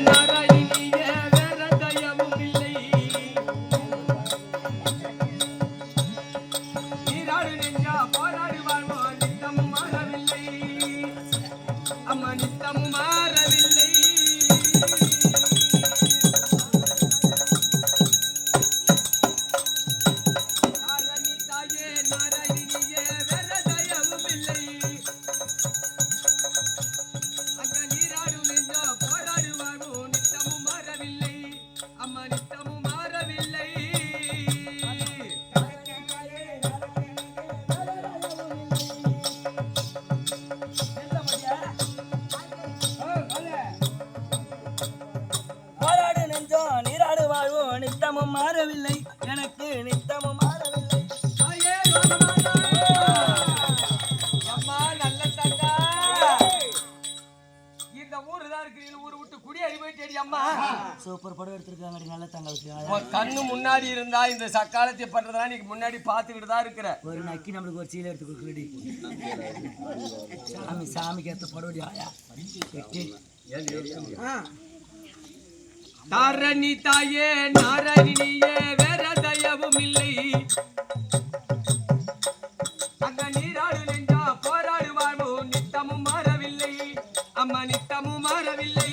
நாராயணியே வேற தயவும் இல்லை. நீராடு நெஞ்சா போராடு வாழ்வோம் நித்தமும் மாறவில்லை. அம்மா நித்தமும் மாறவில்லை. நித்தமும் மாறவில்லை, எனக்கு நித்தமும் மாறவில்லை. அம்மா நல்ல தங்கா, இந்த ஊரு தான் இருக்கு. ஊரு விட்டு குடியேறி போயிட்டேடி அம்மா. சூப்பர் படம் எடுத்திருக்காங்க நல்ல தங்களுக்கு. கண்ணு முன்னாடி இருந்தா இந்த சக்காலத்தை பண்றதெல்லாம் நீ முன்னாடி பாத்துக்கிட்டு தான் இருக்கிற. ஒரு நக்கி நம்மளுக்கு ஒரு சீலை எடுத்து கொடுக்கலடி. சாமி சாமிக்கு ஏற்ற படோடி ஆயா தாரணி தாயே நாராயணியே வேற தயவும் இல்லை. அங்க நீராடு நெஞ்சா போராடு வாழ்வோம் நித்தமும் மாறவில்லை. அம்மா நித்தமும் மாறவில்லை.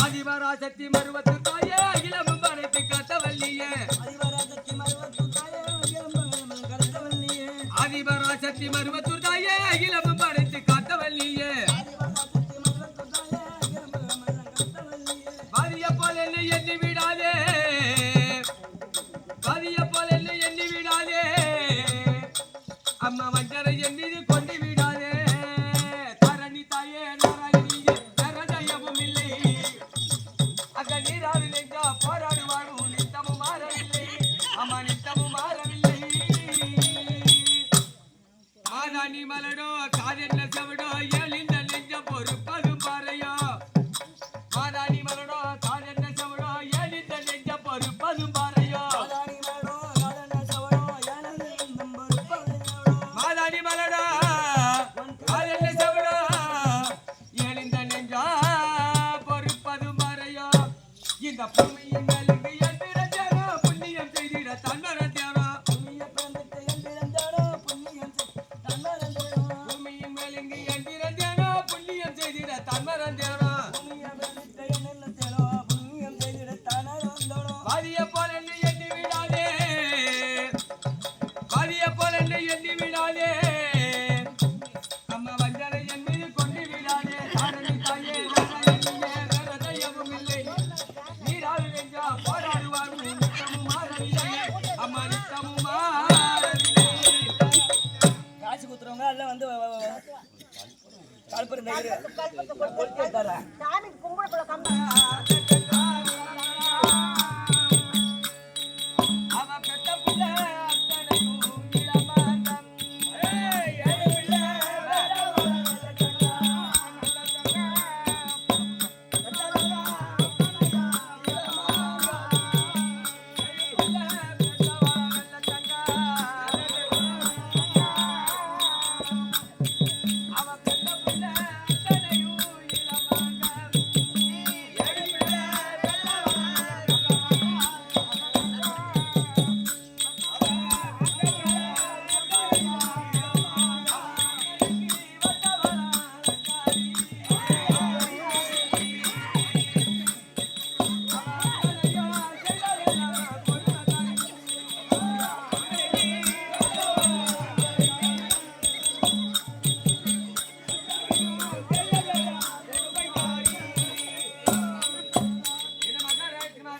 ஆதிபராசக்தி மருவத்து தாயே இளமும் படைத்து காத்தவல்லியே. ஆதிபராசக்தி மருவத்து தாயே இளமும் படைத்து காத்தவல்லியே. பாதிய போல் என்னை எண்ணி விடாதே, பாதிய போல் என்னை எண்ணி விடாதே. அம்மா வஞ்சரை என் மீது கொண்டு விடாதே. தரணி தாயே நாராயணியே வேற தயவும் இல்லை. அங்க நீராடு நெஞ்சா போராடு வாழும் நித்தமும் மாறவில்லை. அம்மா நித்தமும் மாறவில்லை. மாதாணி மலடோ காதென்ன செவடோ ஏழிந்த நெஞ்ச பொறுப்பதும் பாறையோ. மாதாணி மலடோ காதென்ன செவடோ ஏழிந்த நெஞ்ச பொறுப்பதும் பாறையோ. மாதாணி மலடோ காதென்ன செவடோ ஏழிந்த நெஞ்சா பொறுப்பதும் பாறையோ. இந்த பூமியின் மேலுக்கு எந்திரத்தாரோ புண்ணியம் செய்திட தன்மரத்தாரோ. பூமியின் மேலுக்கு எந்திரத்தாரோ புண்ணியம் செய்திட தன்மரத்தாரோ. பாதிய போல என்னை எண்ணி விடாதே, பாதிய போல என்னை எண்ணி விடாதே. அம்மா வஞ்சரை என் மீது கொண்டு விடாதே. தாரணி தாயே நாராயணியே வேற தயவும் இல்லை. நீராடு நெஞ்சா போராடு வாழ்வு நித்தமும் மாறவில்லை. அம்மா நித்தமும் மாறவில்லை. காசு குத்துறவங்க எல்லாம் வந்து கல்புரம் சாமிக்கு கும்பிட அவ பெத்த புள்ள அத்தனையும் இளமாதம்.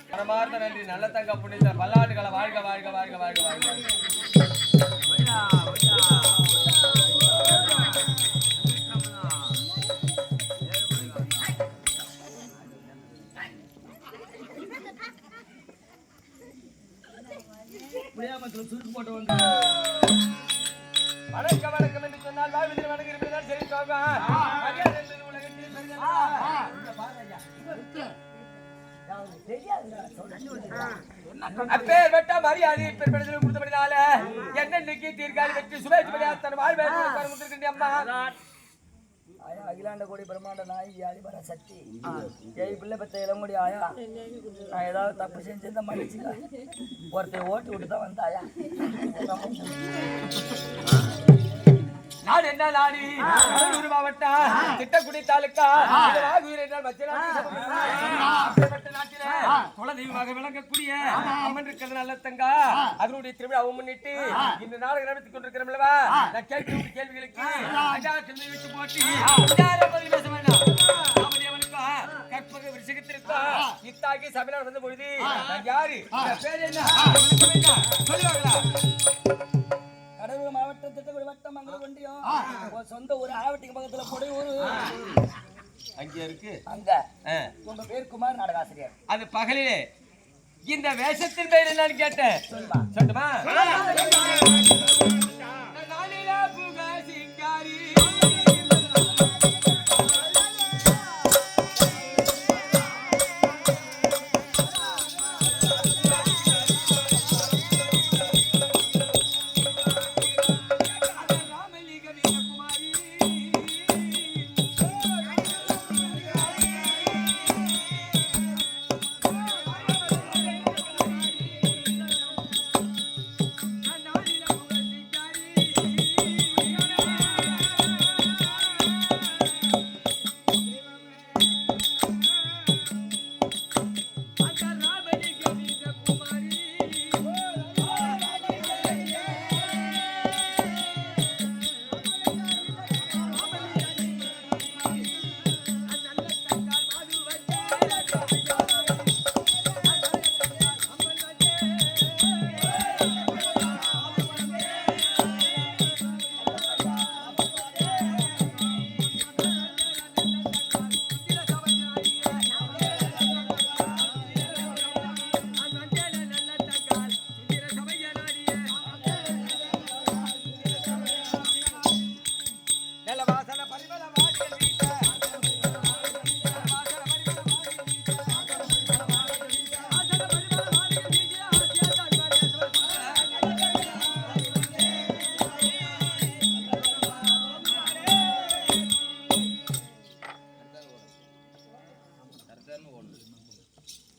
மனமார்ந்த நன்றி. நல்ல தங்க புனித பல்லாண்டுகளை வாழ்க வாழ்க வாழ்க வாழ்க வாழ்க. சுருக்கு போட்டு வந்து வணக்கம் வணக்கம் என்று சொன்னால் வாழ்வதில் வணங்கியிருப்பதால் சரி சோகா அப்பேர் வெட்ட மரியாதை பெருமையில் கொடுத்தபடினால என்னன்னைக்கு தீர்காலி வெற்றி சுபேட்சபடியா தன் வாழ்வை கொடுத்திருக்கின்ற அம்மா அகிலாண்ட கோடி பிரம்மாண்ட நாயகி அதிபர சக்தி ஏய் பிள்ளை பெற்ற இளமுடி ஆயா நான் ஏதாவது தப்பு செஞ்சிருந்த மன்னிச்சுக்க ஒருத்தர் ஓட்டு விட்டு தான் வந்தாயா நாடு என்ன நாடு கடலூர் மாவட்டம் திட்டக்குடி தாலுக்கா நாட்டில குலதெய்வமாக விளங்கக்கூடிய அம்மன் இருக்கிறது நல்ல தங்கா அதனுடைய திருவிழாவை முன்னிட்டு இந்த நாடகம் நடத்திக் கொண்டிருக்கிறோம்லவா நான் கேட்க கேள்விகளுக்கு விட்டு போட்டு பேச வேண்டாம் கற்பக விஷயத்திற்கும் இத்தாக்கி சபையில வந்த பொழுது யாரு பேர் என்ன சொல்லுவாங்களா கடலூர் மாவட்டம் திட்டக்குடி வட்டம் மங்கள ஒன்றியம் சொந்த ஊர் ஆவட்டிக்கு பக்கத்துல கொடையூர் அங்க இருக்கு அங்க உங்க பேர் குமார் நாடகாசிரியர் அது பகலிலே இந்த வேஷத்தின் பேர் என்னன்னு கேட்டேன் சொல்லுமா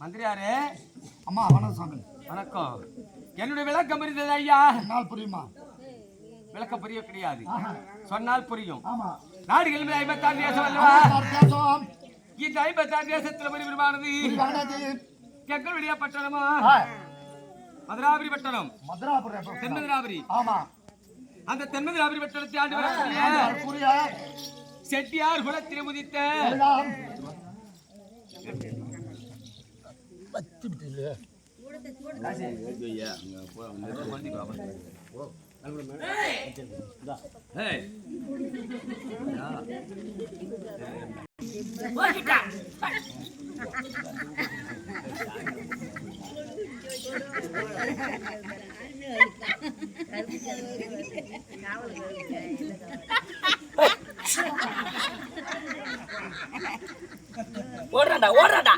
மந்திரியாரே அம்மா வணக்கம் சாமி. வணக்கம். என்னுடைய விளக்கம் புரிந்தது ஐயா? நாள் புரியுமா? விளக்கம் புரிய கிடையாது, சொன்னால் புரியும். ஆமா. நாடுகள் 56 தேசம் அல்லவா? இந்த 56 தேசத்துல விரிவானது எங்களுடைய பட்டணமா மதுராபுரி பட்டணம். தென்மதுராபுரி. ஆமா. அந்த தென்மதுராபுரி பட்டணத்தை ஆண்டு வரக்கூடிய செட்டியார் குலத்திலே முதித்த ஓடுறாடா ஓடுறாடா.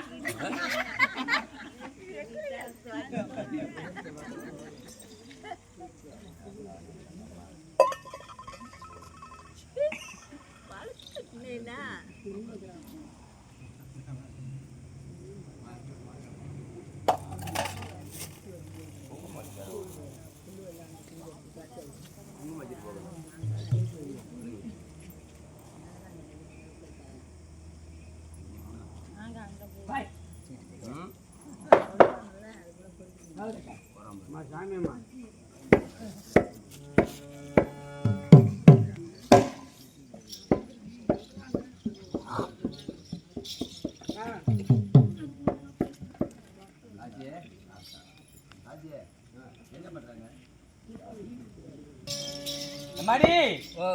மணி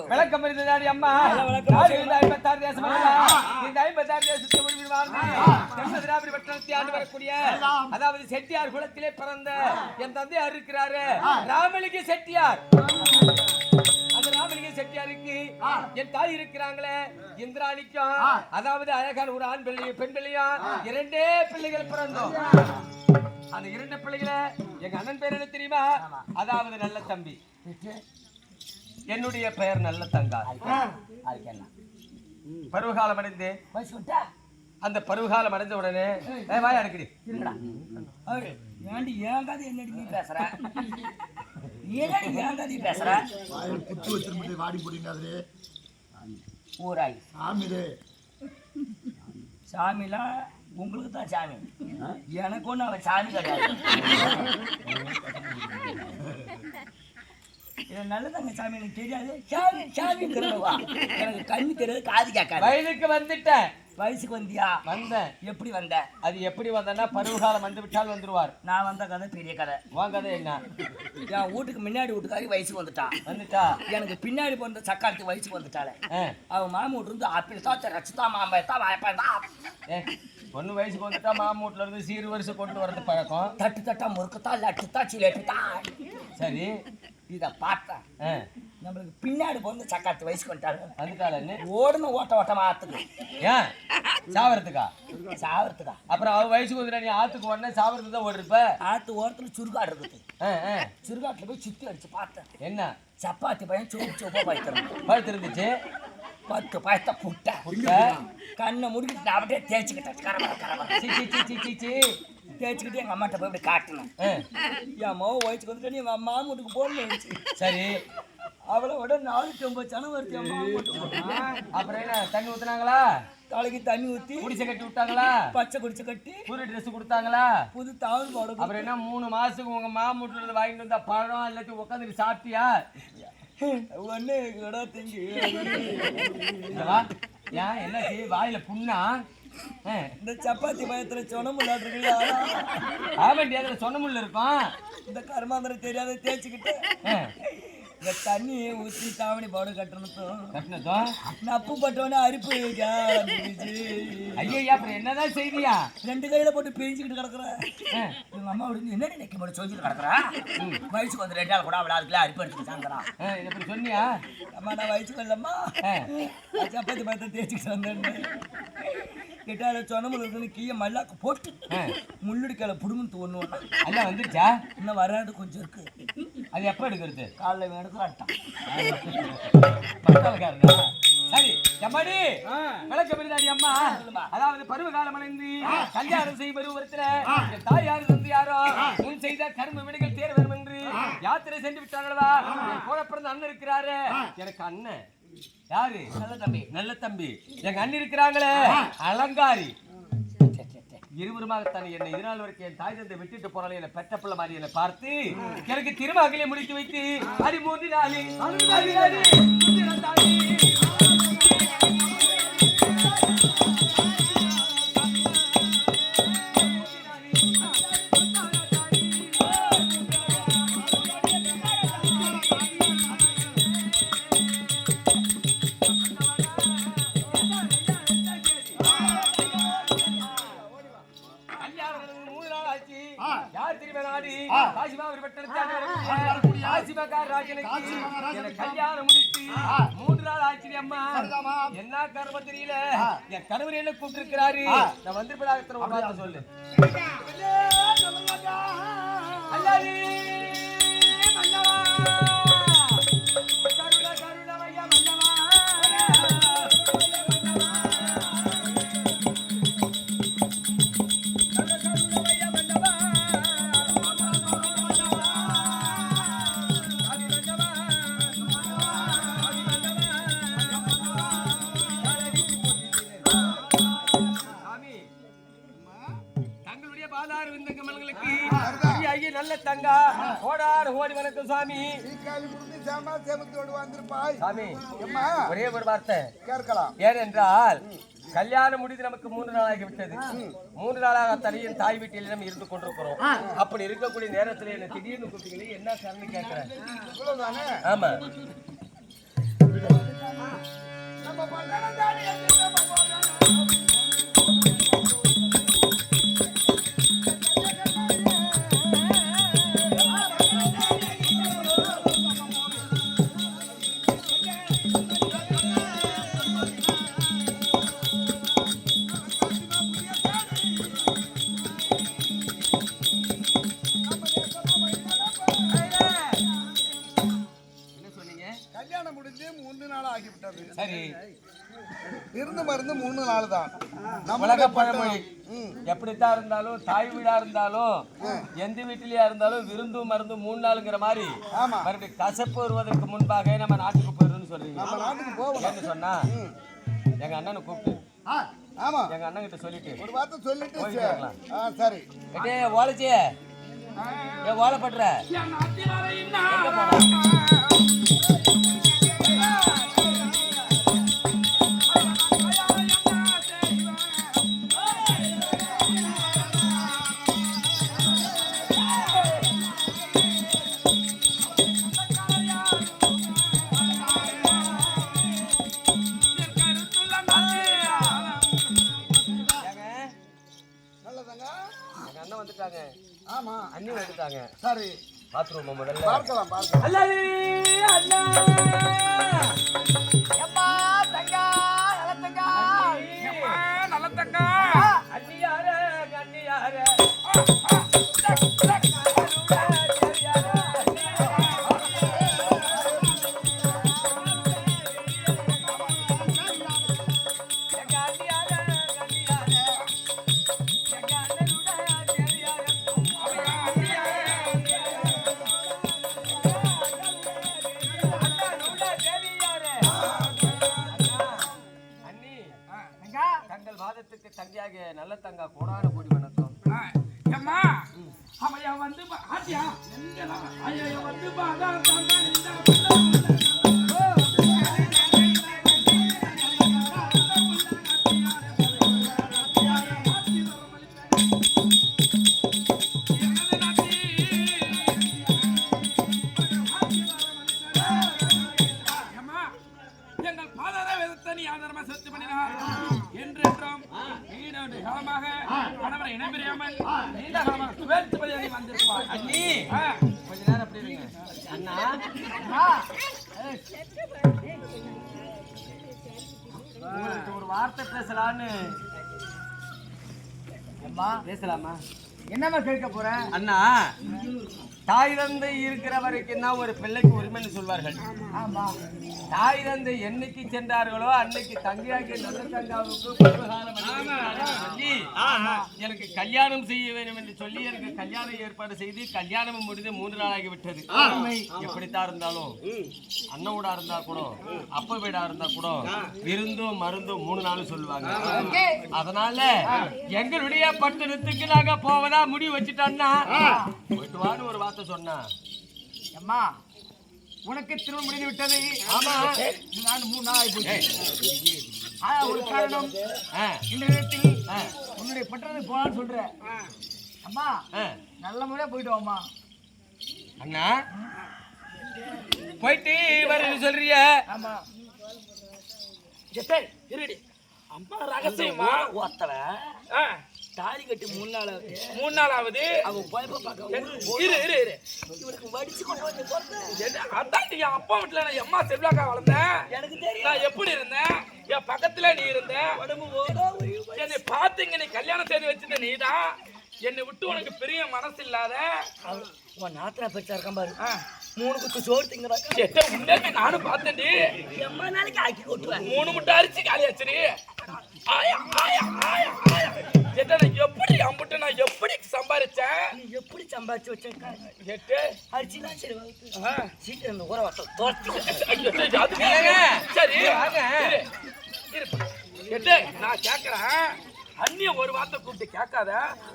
விளக்கம் இருந்ததாடி அம்மா. நாடு 56 தேசம் இந்த 56 தேசத்தை பட்டணத்தை ஆண்டு வரக்கூடிய அதாவது செட்டியார் குலத்திலே பிறந்த என் தந்தையார் இருக்கிறாரு ராமலிங்க செட்டியார். அந்த ராமலிங்க செட்டியாருக்கு என் தாய் இருக்கிறாங்களே இந்திராணிக்கும் அதாவது அழகான ஒரு ஆண் பிள்ளை பெண் பிள்ளையும் 2 பிள்ளைகள் பிறந்தோம். அந்த 2 பிள்ளைகளை எங்க அண்ணன் பேர் என்ன தெரியுமா? அதாவது நல்ல தம்பி. என்னுடைய பெயர் நல்ல தங்கா. பருவகாலம் அடைந்து அந்த பருவகாலம் அடைஞ்ச உடனே வாயா அடிக்கடி சாமிலாம் உங்களுக்கு தான் சாமி, எனக்கு ஒண்ணு அவன் சாமி கிடையாது. நல்லதாங்க சாமி, எனக்கு தெரியாது. சாமி சாமிங்கிறவா எனக்கு கண்ணு தெரியாது, காது கேட்காது. வயதுக்கு வந்துட்டேன். வயசுக்கு வந்தியா? வந்தேன். எப்படி வந்த? அது எப்படி வந்தேன்னா பருவகாலம் வந்து விட்டால் வந்துருவார். நான் வந்த கதை பெரிய கதை. உன் கதை என்ன? என் வீட்டுக்கு முன்னாடி வீட்டுக்காரி வயசுக்கு வந்துட்டா. எனக்கு பின்னாடி போன சக்காலத்து வயசுக்கு வந்துட்டாளே. அவன் மாமு வீட்டு இருந்து ஆப்பிள் தான் ரச்சிதா மாம்பழத்தா வாய்ப்பாண்டா. ஒன்னு வயசுக்கு வந்துட்டா மாமு வீட்டுல இருந்து சீர் வருஷம் கொண்டு வரது பழக்கம். தட்டு தட்டா முறுக்குத்தா லட்டுத்தா சிலேட்டுத்தா. சரி, இதை பார்த்தேன். நம்மளுக்கு பின்னாடி போன சக்காலத்து வயசுக்கு வந்துட்டாளு. ஓடணும் ஓட்டமா ஆத்துக்கு. ஏன் சாவறதுக்கா? சாவறதுக்கா? அப்புறம் அவ வயசுக்கு வந்துட்டா நீ ஆத்துக்கு உடனே சாவறதுக்கு தான் ஓடிருப்ப. ஆத்து ஓரத்துல சுருகாடு இருக்குது. சுருகாட்டுல போய் சுத்தி அடிச்சு பார்த்தேன். என்ன சப்பாத்தி பையன் சோப்பா பழுத்து இருந்துச்சு. 10 பயத்தை புட்ட கண்ணை முடிக்கிட்டு நான் அப்படியே தேய்ச்சிக்கிட்டு எங்க அம்மாட்ட போய் இப்படி காட்டணும். என் மாவு வயசுக்கு வந்துட்டு எங்க அம்மா வீட்டுக்கு போடணும். சரி, அவளை விட 450 சனம் வருது. அப்புறம் என்ன தண்ணி ஊத்துனாங்களா? தலைக்கு தண்ணி ஊத்தி குடிசை கட்டி விட்டாங்களா? பச்சை குடிசை கட்டி புது ட்ரெஸ் கொடுத்தாங்களா? புது தாவல் போட. அப்புறம் என்ன 3 மாசத்துக்கு உங்க மாமூட்டுல இருந்து வாங்கிட்டு வந்தா பழம் எல்லாத்தையும் உட்காந்துட்டு சாப்பிட்டியா? ஒண்ணு கூட திங்கி ஏன் என்னாச்சு? வாயில புண்ணா? இந்த சப்பாத்தி பயத்துல சொன்னமுல்ல ஆமாண்டி, அதுல சொன்னமுல்ல இருக்கும். இந்த கருமாந்திரம் தெரியாத தேய்ச்சிக்கிட்டு இந்த தண்ணி ஊற்றி தாவணி போட கட்டினதும் நப்பு பட்டவனே அரிப்பு. ஐயா, அப்புறம் என்னதான் செய்தியா? 2 கையில போட்டு பிரிஞ்சுக்கிட்டு கிடக்குறேன். எங்க அம்மா விடுங்க என்ன நினைக்க போட்டு சொல்லிட்டு கிடக்குறா. வயசுக்கு வந்து 2 நாள் கூட அவளை அதுக்குள்ள அரிப்பு எடுத்துட்டு சாங்கிறான். எப்படி சொன்னியா? அம்மா நான் வயசுக்கு இல்லம்மா, சப்பாத்தி பயத்தை தேய்ச்சிக்கிட்டு வந்தேன். கிட்டால சொன்னமுள்ள கீழே மல்லாக்கு போட்டு முள்ளுடிக்கால புடுமுன்னு ஒண்ணு எல்லாம் வந்துருச்சா? இன்னும் வராது, கொஞ்சம் இருக்கு. அது எப்ப எடுக்கிறது? காலைல எடுக்கிறான்ட்டான். சரி எம்மாடி விளக்கம் இருந்தாடி அம்மா. அதாவது பருவ காலம் அடைந்து கல்யாணம் செய்வது ஒருத்தர தாயார் வந்து யாரோ முன் செய்த கரும்பு வினைகள் தேர வேண்டும் என்று யாத்திரை சென்று விட்டாங்களா? கூட பிறந்த அண்ணன் இருக்கிறாரு. எனக்கு அண்ணன் யாரு? நல்ல தம்பி. நல்ல தம்பி எங்க அண்ணன் இருக்கிறாங்களே அலங்காரி. இருவருமாகத்தான் என்னை இதனால் வரைக்கும் என் தாய் தந்தை விட்டுட்டு போறாலே என்னை பெற்ற பிள்ளை மாதிரி என்னை பார்த்து எனக்கு திருமகளை முடித்து வைத்து அடி 3 நாள் கல்யாணம் முடித்து 3 நாள் ஆச்சு அம்மா. என்ன காரணம் தெரியல, என் கணவர் என்ன கூப்பிட்டு நான் வந்திருப்பதாக சொல்லு. கோடி வணக்கம் சாமி. தீக்காளி முடிஞ்சு சாமா சேமத்தோடு வந்திருப்பாய் சாமி அம்மா ஒரே ஒரு வார்த்தை கேட்கலாம். ஏனென்றால் கல்யாணம் முடிந்து நமக்கு 3 நாளாகி விட்டது. 3 நாளாக தனியின் தாய் வீட்டிலும் இருந்து கொண்டிருக்கிறோம். அப்படி இருக்கக்கூடிய நேரத்தில் என்ன திடீர்னு கூப்பிட்டீங்களே, என்ன காரணம் கேட்கிறேன். இவ்வளவுதானே? ஆமா, நம்ம பட்டணம் தாண்டி நம்ம போறோம். கல்யாணம் முடிஞ்சு 3 நாள் ஆகிவிட்டது. சரி. இருந்து மருந்து 3 நாள் தான். உலக பழமொழி எப்படித்தான் இருந்தாலும், தாய் வீடா இருந்தாலும், எந்த வீட்டிலேயா இருந்தாலும் விருந்தும் மருந்து 3 நாளுங்கிற மாதிரி மறுபடியும் கசப்பு வருவதற்கு முன்பாக நம்ம நாட்டுக்கு போயிடுன்னு சொல்றீங்க. நம்ம நாட்டுக்கு போவோம். என்ன சொன்னா எங்க அண்ணனை கூப்பிட்டு ஆமா எங்க அண்ணன் கிட்ட சொல்லிட்டு ஒரு வார்த்தை சொல்லிட்டு போயிட்டு வரலாம். சரி. ஏ ஓலச்சியே, ஏ ஓலப்படுற எங்க போனா? ஆமா அண்ணி வந்துட்டாங்க. சரி பாத்ரூம் முதல்ல பார்க்கலாம் பார்க்கலாம். அல்லது அண்ணா எம்மா தங்கா நலத்தங்கா எம்மா நலத்தங்கா அண்ணியாரே அண்ணியாரே தங்கள் வாதத்துக்கு தங்கியாக நல்ல தங்கா கோடான கோடி வணக்கம். அம்மா அவையா வந்து ஆட்டியா ஐயா வந்து எங்கள் பாதார வேதத்தை நீ ஆதாரமா செலுத்தி பண்ணினார் என்றென்றும் நீண்ட காலமாக கணவரை இணைபிரியாமல் நீண்ட காலமாக சுவேட்சபதியாக வந்திருப்பார். அண்ணி கொஞ்ச நேரம் அப்படி இருங்க. அண்ணா உங்களுக்கு ஒரு வார்த்தை பேசலான்னு. பேசலாமா? என்னம்மா கேட்க போற? அண்ணா, தாய் தந்தை இருக்கிற வரைக்கும் தான் ஒரு பிள்ளைக்கு உரிமைன்னு சொல்வார்கள். ஆமா, தாய் தந்தை என்னைக்கு சென்றார்களோ அன்னைக்கு தங்கையாகிய நல்ல தங்காவுக்கு சொல்லி எனக்கு கல்யாணம் செய்ய வேண்டும் என்று சொல்லி எனக்கு கல்யாணம் ஏற்பாடு செய்து கல்யாணம் முடிந்து 3 நாளாகி விட்டது. எப்படித்தான் இருந்தாலும் அண்ணன் இருந்தா கூட அப்ப வீடா இருந்தா கூட விருந்தும் மருந்தும் 3 நாளும் சொல்லுவாங்க. அதனால எங்களுடைய பட்டணத்துக்கு நாங்க போவதா முடிவு வச்சுட்டோம்னா போயிட்டு வான்னு ஒரு வார்த்தை சொன்னா. அம்மா உனக்கு திருமணம் முடிந்து விட்டது. ஆமா, நான் 3 நாள் ஆகிப்போச்சு. ஒரு காரணம் இந்த நேரத்தில் உன்னுடைய பட்டணத்துக்கு போனான்னு சொல்ற. அம்மா நல்ல முறையா போயிட்டு வாம்மா. அண்ணா போயிட்டு வரேன்னு சொல்றிய. ஆமா இருடி அம்மா ரகசியமா ஒத்தவ தாலி கட்டி 3 நாள் ஆகுது. அவன் போயப்ப பார்க்க இரு இவனுக்கு வடிச்சு கொண்டு வந்து போறது. அதான் நீ அப்பா வீட்டுல நான் எம்மா செவ்வாக்கா வளர்ந்தேன். எனக்கு தெரியும் நான் எப்படி இருந்தேன். என் பக்கத்துல நீ இருந்த. என்னை பாத்தீங்க, நீ கல்யாணம் செய்து வச்சுட்ட நீதான். என்னை விட்டு உனக்கு பெரிய மனசு இல்லாத உன் நாத்தனா பெருசா இருக்கான் பாரு. 3 குத்து சோறு திங்க உண்மையுமே நானும் பார்த்தேன்டி. எம்மா நாளைக்கு ஆக்கி கொட்டுவேன். 3 முட்டை அரிசி காலியாச்சுடி. ஆயா ஆயா ஆயா ஆயா எப்படி அம்புட்டு நான் எப்படி சம்பாதிச்சேன்? நீ எப்படி சம்பாதிச்சு வச்சிருக்க? எட்டு அரிசிலாம் சரி சீக்கிரம் இந்த ஊரை வட்டம் தோர்த்து. சரி எட்டு நான் கேட்கறேன். அண்ணிய ஒரு வார்த்தை கூப்பிட்டு கேட்காத.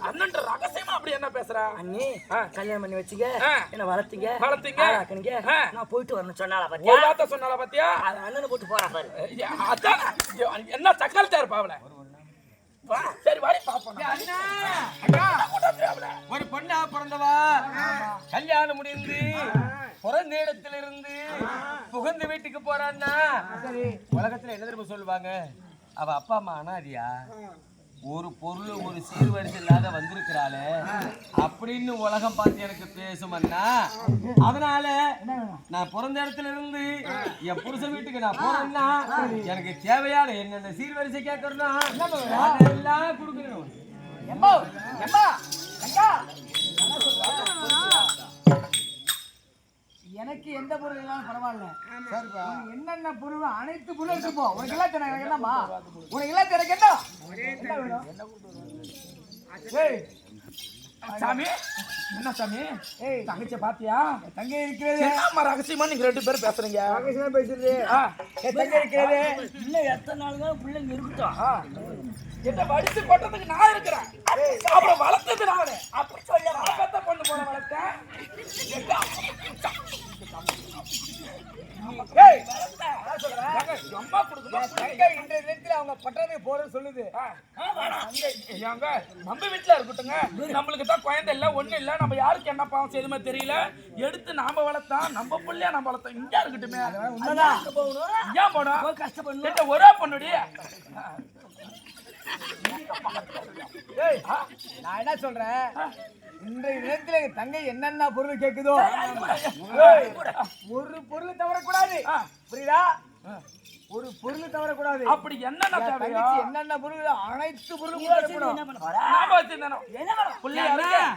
அண்ணன்ற ரகசியமா அப்படி என்ன பேசுற? அண்ணி கல்யாணம் பண்ணி வச்சுக்க, என்ன வளர்த்தீங்க, நான் போயிட்டு வரணும் சொன்னால பாத்தியா? ஒரு வார்த்தை சொன்னால பாத்தியா? அண்ணனை போட்டு போறா பாரு. அதான் என்ன சக்கரத்தா இருப்பா அவள. சரி வாடி பாப்போம். ஒரு பொண்ணா பிறந்தவா கல்யாணம் முடிந்து பிறந்த இடத்திலிருந்து புகுந்த வீட்டுக்கு போறான்னா உலகத்துல என்ன தெரியுமா சொல்லுவாங்க? அவ அப்பா அம்மா அனாதியா, ஒரு பொருள் ஒரு சீர்வரிசை இல்லாத வந்திருக்கிறாளே அப்படின்னு உலகம் பார்த்து எனக்கு பேசுமன்னா, அதனால நான் பிறந்த இடத்துல இருந்து என் புருஷன் வீட்டுக்கு நான் போறேன்னா எனக்கு தேவையான என்னென்ன சீர்வரிசை கேட்கறதுனா அதெல்லாம் கொடுக்கணும். எனக்கு எந்த பொருள் எல்லாம் பரவாயில்ல, என்னென்ன பொருள் அனைத்து பொருளும் எடுத்துப்போ. உனக்கு எல்லாம் எனக்கு என்னமா, உனக்கு எல்லாம் எனக்கு என்ன சாமி? என்ன சாமி? தங்கச்சிய பாத்தியா? தங்க இருக்கிறது என்ன ரகசியமா நீங்க ரெண்டு பேரும் பேசுறீங்க? ரகசியமா பேசுறது. தங்க இருக்கிறது இன்னும் எத்தனை நாள் தான் பிள்ளைங்க இருக்கட்டும். என்ன வடிச்சு கொட்டதுக்கு நான் இருக்கிறேன், அப்புறம் வளர்த்தது நானு. அப்படி சொல்ல வளர்த்த பொண்ணு போல வளர்த்தேன். அவங்க பட்டணமே போறேன்னு சொல்லுது. நம்ம வீட்டுல இருக்கட்டுங்க, நம்மளுக்கு தான் குழந்தை இல்ல ஒண்ணு இல்ல, நம்ம யாருக்கு என்ன பாவம் செய்யுமே தெரியல, எடுத்து நாம வளர்த்தா நம்ம பிள்ளையா நம்ம வளர்த்தோம். இங்க இருக்கட்டுமே, ஏன் போனோம் கஷ்டப்படணும்? ஒரே பொண்ணுடி. நான் என்ன சொல்றேன், இன்றைய நேரத்துல எங்க தங்கை என்னென்ன பொருள் கேக்குதோ ஒரு பொருள் தவறக்கூடாது, புரியுதா? ஒரு பொருள் தவறக்கூடாது. அப்படி என்னென்ன தேவையோ என்னென்ன பொருள் அனைத்து பொருளும்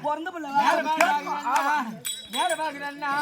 பிறந்த நேர பாக்குறேன்னா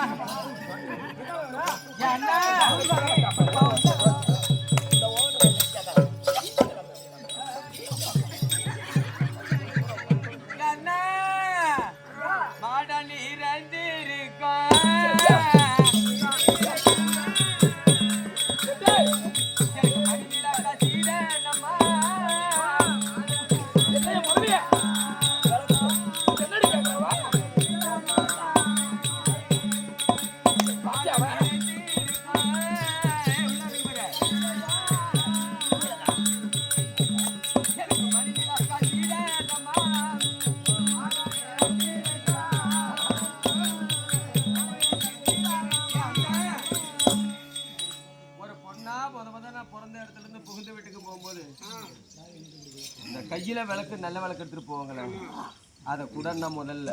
புகுந்த வீட்டுக்கு போகும்போது இந்த கையில விளக்கு நல்ல விளக்கு எடுத்துட்டு போவாங்களே, அத கூட நான் முதல்ல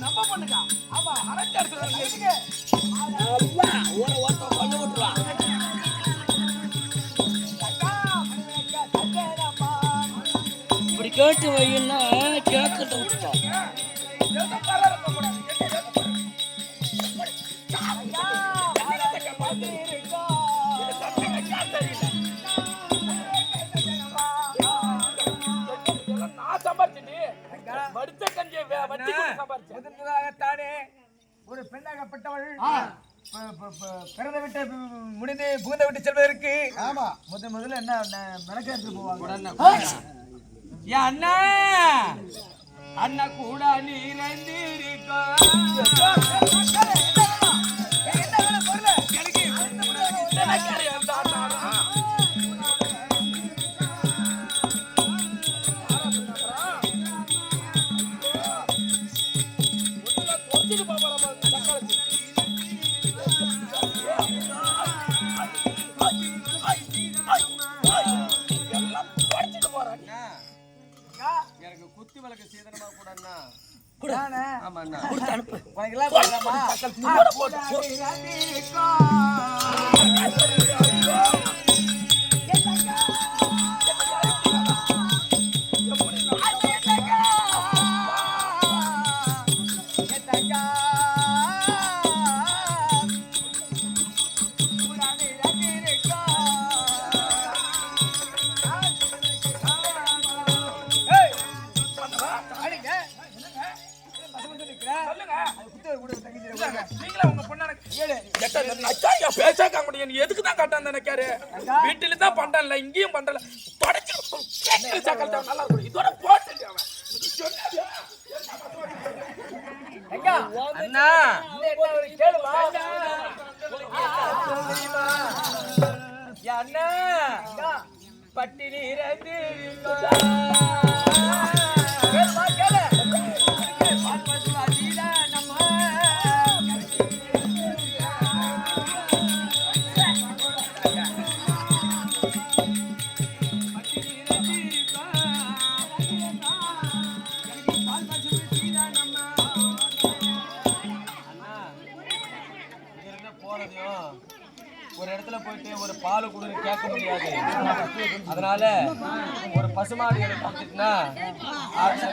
நம்ம பண்ணுங்க. ஆமா அரட்டை இப்படி கேட்டு வைன்னா கேட்கறத விட்டுட்டோம். சம்பாதிச்சேன். ஒரு பெண்ணாகப்பட்டவள் பிறந்த விட்டு முடிந்து புகுந்த விட்டு செல்வதற்கு முதல்ல என்ன மெனக்க எடுத்து போவாங்க. அண்ணா அண்ணா கூட நீரந்திருக்கா எனக்கு குத்தி விளக்கு சீதனமா கூடன்னா ஆமா அண்ணா உனக்கு எல்லாம் நீ எதுக்கு தான் கட்டான்னு நினைக்காரு வீட்டுல தான் பண்றல இங்கேயும் பண்றல தொடச்சு சக்கல் தான் நல்லா இருக்கும் இதோட போட்டு அவன் அண்ணா கேளுமா அண்ணா பட்டினி ஒரு இடத்துல போயிட்டு ஒரு பால் கொடுன்னு கேட்க முடியாது. அதனால ஒரு பசுமாடு கொடுத்துட்டுனா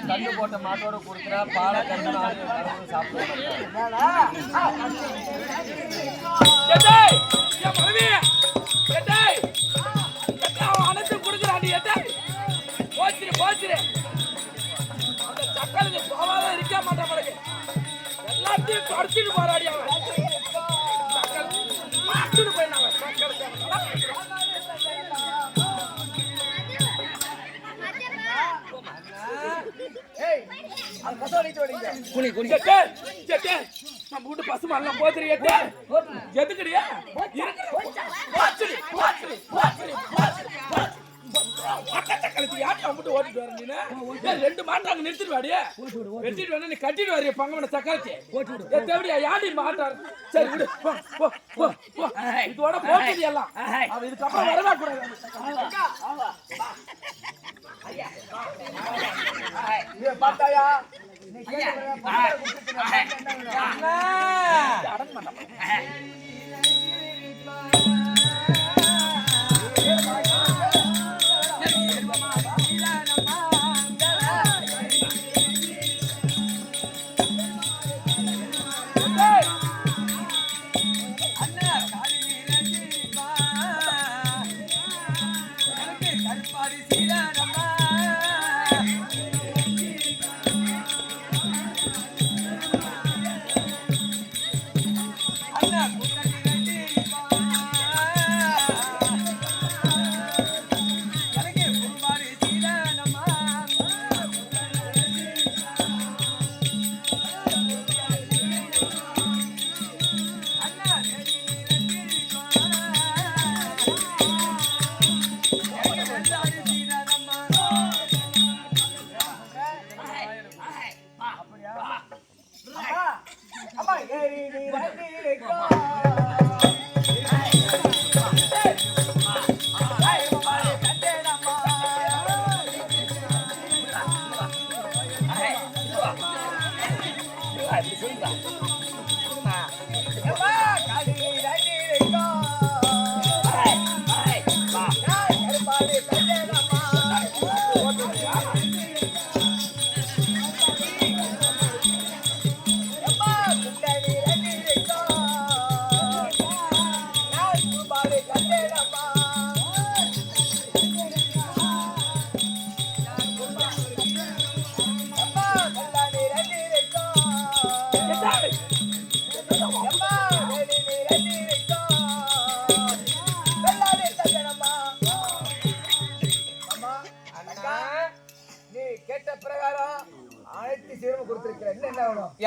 கண்ணு போட்ட மாட்டோட கொடுக்குறா பாலை கண்ணு சாப்பிடுவாங்க. அனைத்து கொடுக்குறாண்டி போச்சு போச்சு அந்த சக்கலுக்கு போவாத இருக்க மாட்டேன் எல்லாத்தையும் தொடச்சிட்டு போராடி அவன் நம்ம வீட்டு பசுமாலாம் போத்துறியட்டு எதுக்குடியா ஓட்டிட்டு வர ரெண்டு மாட்டாங்க நிறுத்திட்டு வாடியா வெட்டிட்டு வேணா நீ கட்டிட்டு வரைய பங்கவன சக்கரத்தி தேவடியா யாடி மாட்டாரு சரி விடு இதோட போட்டது எல்லாம் அவன் இதுக்கப்புறம் வரவே கூடாது பார்த்தாயா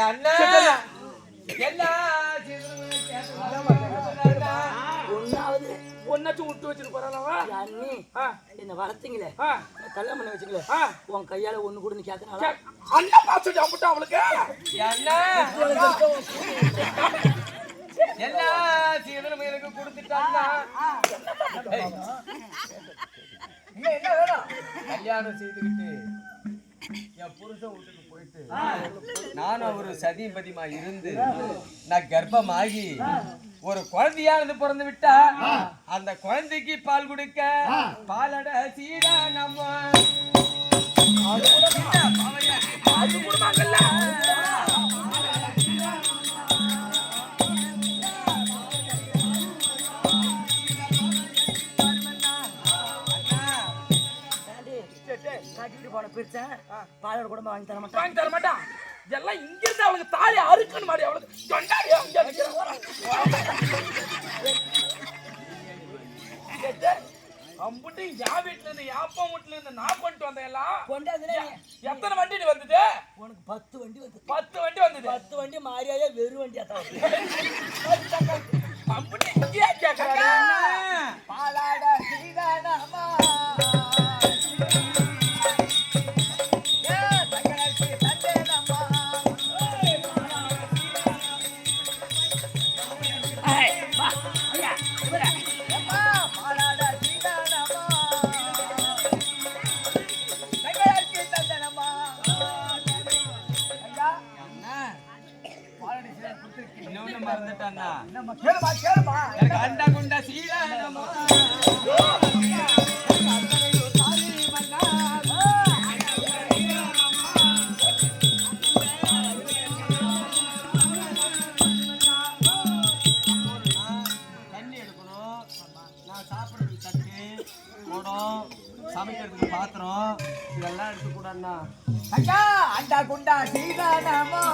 என்ன வளர்த்தீங்களே கல்யாணம் பண்ணி வச்சுங்களே உன் கையால ஒண்ணு கூட கேட்கறாங்க அவளுக்கு எல்லா சீதனும் எனக்கு கொடுத்துட்டாங்க. என்ன வேணும் கல்யாணம் செய்துக்கிட்டு என் புருஷன் வீட்டுக்கு போயிட்டு நானும் ஒரு சதிபதிமா இருந்து நான் கர்ப்பமாகி ஒரு குழந்தையா இருந்து பிறந்து விட்டா அந்த குழந்தைக்கு பால் கொடுக்க பாலட சீடா நம்ம காட்டிட்டு போன பிரிச்சா பாலோட குடும்பம் வாங்கி தர மாட்டான் எல்லாம் இங்க இருந்து அவளுக்கு தாலி அறுக்கணும் மாதிரி அவளுக்கு அம்புட்டு என் வீட்டுல இருந்து யாப்பா வீட்டுல இருந்து நான் கொண்டு வந்தேன் எல்லாம் கொண்டாந்துல எத்தனை வண்டி நீ வந்தது? உனக்கு 10 வண்டி வந்து 10 வண்டி வந்தது. 10 வண்டி மாறியாவே வெறும் வண்டியா தான் அம்புட்டு இங்கேயா கேட்கறாரு? பாலாட சீதானமா இன்னொன்னு மறந்துட்டான்னா கேளுமா எனக்கு அண்டா குண்டா சீதானமா சமைக்கிறதுக்கு பாத்திரம் இதெல்லாம் எடுத்துக்கூடாதுண்ணா. ஐயா அண்டா குண்டா சீதானமா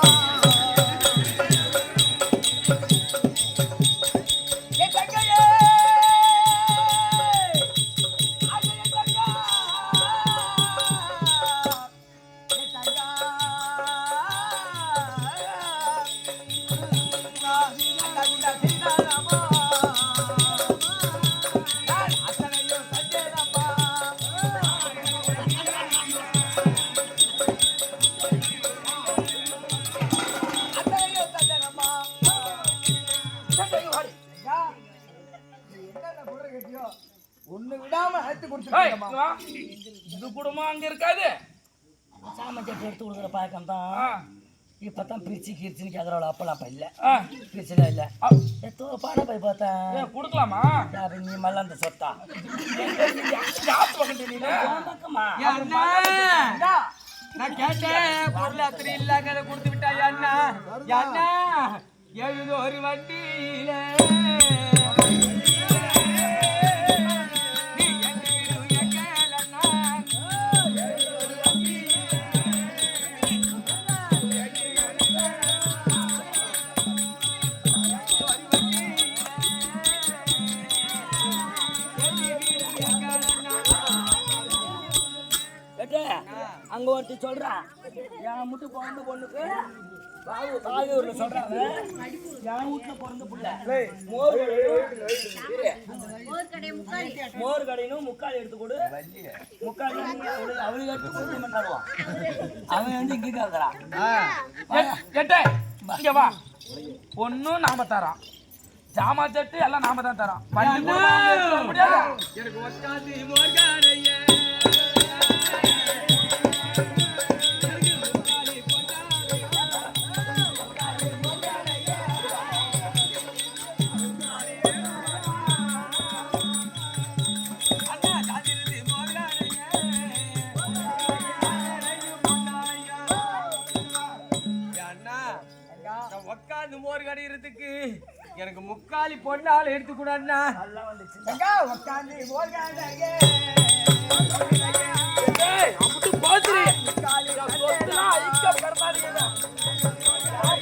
ஒண்ணு விடாம அழைத்து கொடுத்துருக்கேன். இது குடும்பம் அங்க இருக்காது. சாமச்சட்டு எடுத்து கொடுக்குற பழக்கம் தான். ஆ, இப்பதான் பிரிச்சு கிரிச்சுன்னு கேட்கறவள அப்பெல்லாம் அப்ப இல்ல ஆ. பிரிச்சுல இல்ல எத்தோ பாட போய் பார்த்தேன். ஏன் கொடுக்கலாமா? யாரு நீ மல்லாந்த சொத்தா ஜாப் பக்கத்து நீ பக்கமா ஏன் அண்ணா? நான் கேட்டேன் பொருள் அத்தனை இல்லாத கொடுத்து விட்டாயா அண்ணா? அண்ணா எழுது ஒரு வண்டியில நீ என்ன விடுவிய கேளண்ணா. அங்க ஒருத்தி சொல்றான் என் முட்டு பிறந்த பொண்ணுக்கு காவூர்ல சொல்றாங்க என் வீட்டுல பிறந்த புள்ள மோர் கடையினும் முக்கால் எடுத்து கொடு முக்கால் அவளுக்கு எடுத்து கொடுக்க மாட்டாடுவான் அவன் வந்து இங்க கேட்கறான். கேட்டே இங்க வா. பொண்ணும் நாம தரோம், ஜாமா தட்டு எல்லாம் நாம தான் தரோம். வண்டி கூட வாங்க முடியாது. எனக்கு ஒட்டாது மோர்கானைய உட்காந்து மோர் கடையிறதுக்கு எனக்கு முக்காலி பொண்ணால் எடுத்துக்கூடாதுண்ணா. உட்காந்து மோர்கானையே அம்புட்டு பாத்துரு சொத்துலாம் ஐக்க பெறமாட்டீங்க.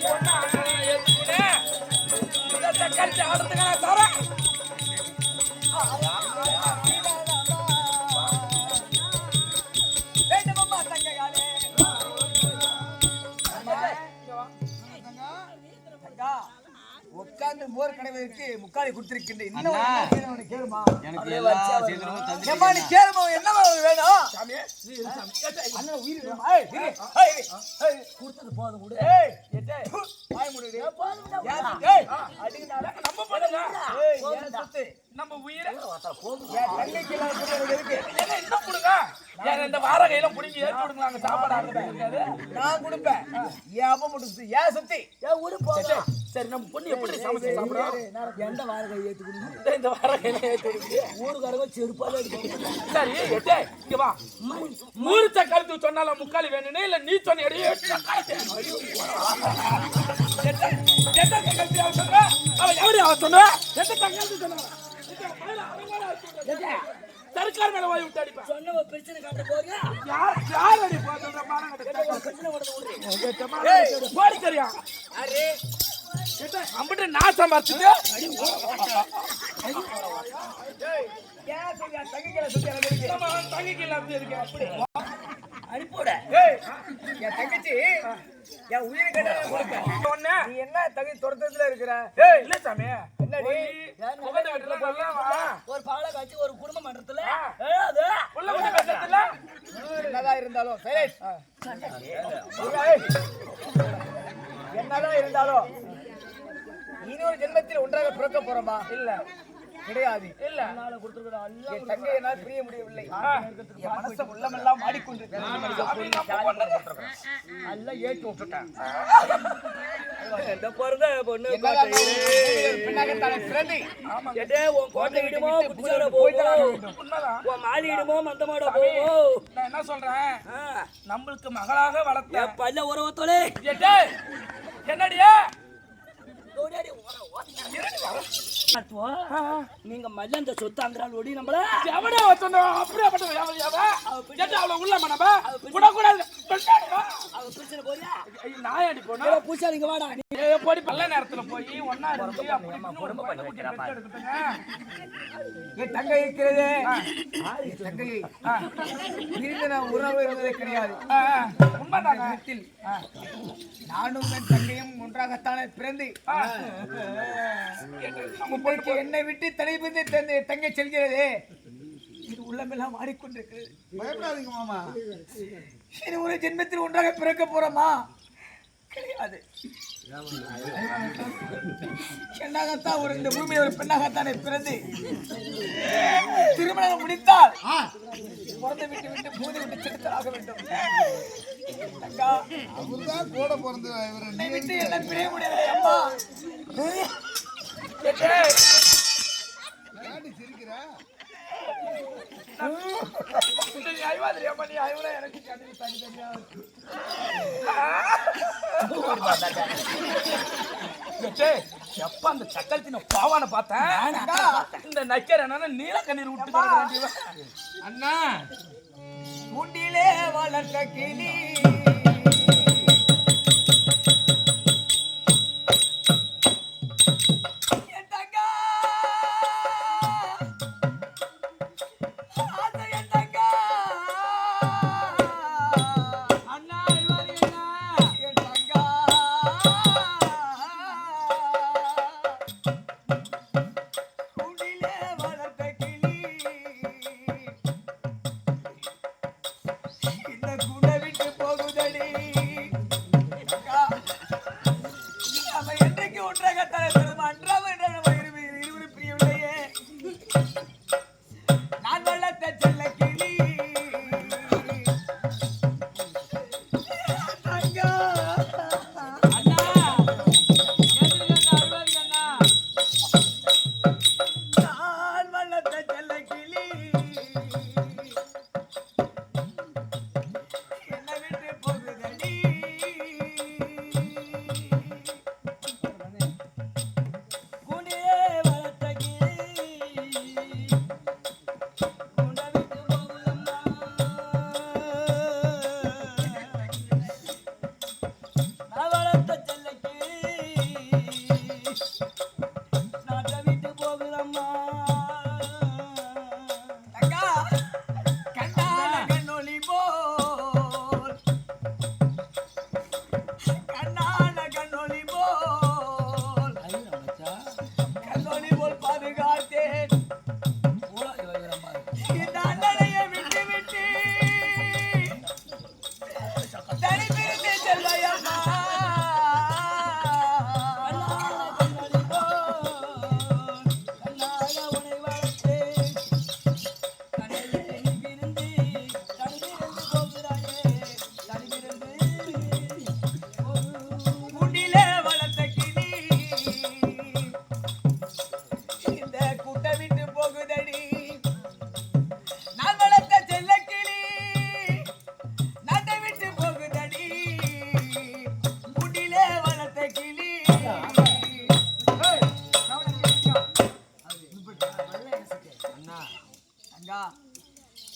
பொண்ணு அண்ணன் ஏத்துக்கினேன் இந்த தக்காளி ஆடுறதுக்கு நான் தரேன். உட்காந்து மோர் கடைக்கு முக்காலி கொடுத்திருக்கின்ற கேளுமா எனக்கு எல்லா சீதனமும் தந்து ஏம்மா நீ கேளுமா என்னமா வேணும் சாமி நீ இரு சாமி. அண்ணா உயிர் வேணுமா? ஏய் இரு. ஏய் ஏய் கொடுத்தது போதும் கூட ஏய் எட்டே வாய் மூடுடி. ஏய் அடிங்கடா நம்ம பண்ணுங்க. ஏய் ஏன் சுத்து நம்ம உயிரை என் தங்கைக்கு எல்லாம் இருக்கு. என்ன இன்னும் கொடுங்க. ஏன் இந்த வார கையில புடிங்கி ஏற்றி விடுங்க. அங்க சாப்பாடு ஆடுறது இருக்காது. நான் கொடுப்பேன். ஏன் அப்ப மட்டும் ஏன் சுத்தி ஏன் ஊரு போதும் சரி நம்ம பொண்ணு எப்படி சமைச்சு சாப்பிடுறோம்? எந்த வாரகை ஏத்து கொடுங்க இந்த வார கையில ஏற்றி விடுங்க. ஊருக்காரங்க செருப்பாலே அடிப்பாங்க. சரி எட்டே இங்க வா. மூர்த்த கழுத்து சொன்னால முக்காலி வேணும்னு இல்ல நீ சொன்ன எடையே சர்க்கார் மேல வாய் விட்டு அடிப்பேன். சொன்ன ஒரு பிரச்சனை காட்ட போறியா யார் அடிப்பா சொல்ற பிரச்சனை கொடுத்து போடி தெரியும். அம்பிட்டு நான் சம்பாதிச்சது ஏன் சொல்லி தங்கிக்கல சொல்லி எனக்கு நம்ம தங்கிக்கு இல்லாம இருக்கு அப்படி அனுப்பிவிட என் தங்கச்சி என் உயிரை கேட்ட ஒண்ணு நீ என்ன தங்கச்சி துரத்தத்துல இருக்கிற இல்ல சாமி என்னடி முகத்தை வெட்டல போடலாம் வா ஒரு பாலை காய்ச்சி ஒரு குடும்ப மன்றத்துல உள்ள வந்து பேசத்துல என்னதான் இருந்தாலும் சரி என்னதான் இருந்தாலும் இன்னொரு ஜென்மத்தில் ஒன்றாக பிறக்க போறோமா இல்ல கிடையாது இல்ல என் தங்கை என்னால் பிரிய முடியவில்லை என் மனசு உள்ளமெல்லாம் நல்லா ஏற்றி விட்டுட்டேன் நான் என்ன சொல்றேன் நம்மளுக்கு மகளாக வளர்த்த பல்ல உறவத்தோலே என்னடியா நீங்க மல்ல இந்த சொத்து அங்கிறால் ஒடி நம்மள எவனே வச்சோம் அப்படியே பட்ட அவளை உள்ள மனபா கூட கூட அவ பிரச்சனை போறியா நாய் அடி போனா பூசா நீங்க வாடா போடி பல்ல நேரத்துல போய் ஒன்னா இருந்து அப்படி குடும்பம் பண்ணி வைக்கிறப்ப என் தங்கை இருக்கிறது என் தங்கை இருந்த நான் உறவு இருந்ததே கிடையாது உண்மைதாங்க நானும் என் தங்கையும் ஒன்றாகத்தானே பிறந்து என்னை விட்டு தனிபிரிந்து தங்கை செல்கிறது இது உள்ளமெல்லாம் ஆடிக்கொண்டிருக்கிறது பயப்படாதீங்க மாமா இது ஒரு ஜென்மத்தில் ஒன்றாக பிறக்க போறோமா கிடையாது பெண்ணாகத்தான் ஒரு இந்த பூமியில் ஒரு பெண்ணாகத்தானே பிறந்து திருமணம் முடித்தால் பிறந்து விட்டு விட்டு பூதி விட்டு செலுத்தலாக வேண்டும் அவர்தான் கூட பிறந்து என்னை விட்டு என்ன பிரிய முடியவில்லை அம்மா சிரிக்கிறா எப்ப அந்த சக்கரத்தின பாவான பார்த்தேன் இந்த நக்கர் என்ன நீல கண்ணீர் விட்டு அண்ணா முண்டிலே வளர்த்த கிளி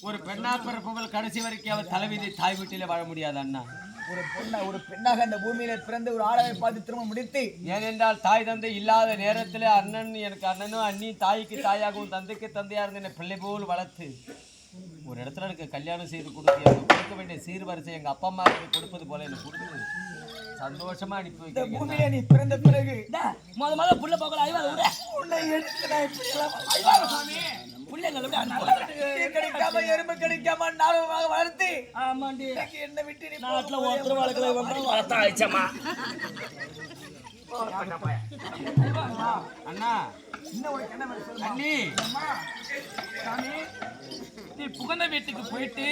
ஒரு பெண்ணா பிறப்பவள் கடைசி வரைக்கும் அவள் தலைவிதி தாய் வீட்டிலே வாழ முடியாது அண்ணா. ஒரு பெண்ணாக அந்த பூமியில பிறந்து ஒரு ஆளாக பார்த்து திரும்ப முடித்து, ஏனென்றால் தாய் தந்தை இல்லாத நேரத்தில் எனக்கு அண்ணனும் அண்ணி தாய்க்கு தாயாகவும் தந்தைக்கு தந்தையா இருந்து என்னை பிள்ளை போல் வளர்த்து ஒரு இடத்துல எனக்கு கல்யாணம் செய்து கொடுத்து எனக்கு கொடுக்க வேண்டிய சீர்வரிசை எங்க அப்பா அம்மாவுக்கு கொடுப்பது போல எனக்கு கொடுத்து சந்தோஷமா அனுப்பி இந்த வைக்கிறீங்க. பூமியில நீ பிறந்த பிறகு முத புள்ள போகல ஐவாத விட உன்னை எடுத்து நான் இப்படி எல்லாம் ஐவாத சாமி புள்ளைங்களை விட கிடைக்காம எறும்பு கிடைக்காம நாளமாக வளர்த்து ஆமாண்டி என்ன விட்டு நீ நாட்டுல ஒருத்தர் வளர்க்கல வளர்த்தா ஆயிடுச்சம்மா. அண்ணா இன்னும் என்ன சொல்லுங்க அண்ணி சாமி நீ புகுந்த வீட்டுக்கு போயிட்டு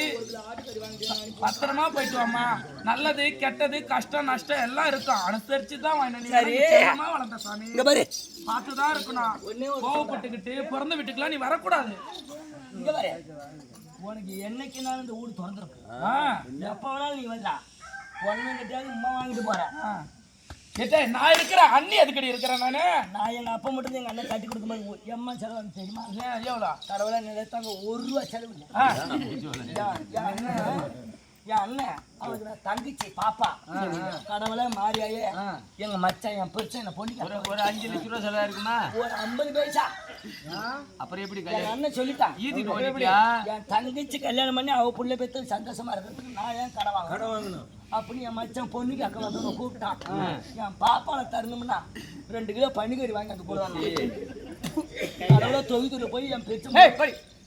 பத்திரமா போயிட்டு வாமா. நல்லது கெட்டது கஷ்டம் நஷ்டம் எல்லாம் இருக்கும், அனுசரிச்சு தான் வளர்ந்த சாமி. இங்க பாரு பார்த்துதான் இருக்கணும். கோவப்பட்டுக்கிட்டு பிறந்த வீட்டுக்குலாம் நீ வரக்கூடாது. இங்க பாரு உனக்கு என்னைக்குனாலும் இந்த ஊர் திறந்துருக்கும். எப்ப வேணாலும் நீ வரலாம். பொண்ணு கிட்டாவது உமா வாங்கிட்டு போறேன். கேட்டே நான் இருக்கிறேன், அண்ணி அதுக்கடி இருக்கிறேன் நானு. நான் எங்க அப்பா மட்டும் எங்க அண்ணன் கட்டி கொடுக்கும் போது எம்மா செலவு தெரியுமா? எவ்வளோ கடவுளா நிலைத்தாங்க ₹1 செலவு இல்லை. என் அண்ணன் அவனுக்கு நான் தங்கச்சி பாப்பா கடவுளை மாறியாயே எங்க மச்சான் என் பெருசா என்ன பொண்ணு ஒரு 5 லட்சம் ரூபா செலவா இருக்குமா? ஒரு 50 பைசா. அப்புறம் எப்படி என் அண்ணன் சொல்லிட்டான் ஈதி போயிட்டியா? என் தங்கச்சி கல்யாணம் பண்ணி அவ புள்ள பெற்று சந்தோஷமா இருக்கிறதுக்கு நான் ஏன் கடை வாங்கணும் அப்படின்னு என் மச்சான் பொண்ணுக்கு அக்கா வந்து கூப்பிட்டான். என் பாப்பாவை தரணும்னா 2 கிலோ பனிக்கறி வாங்கி அது போடுவாங்க. கடவுளை தொகுதியில் போய் என் பெற்று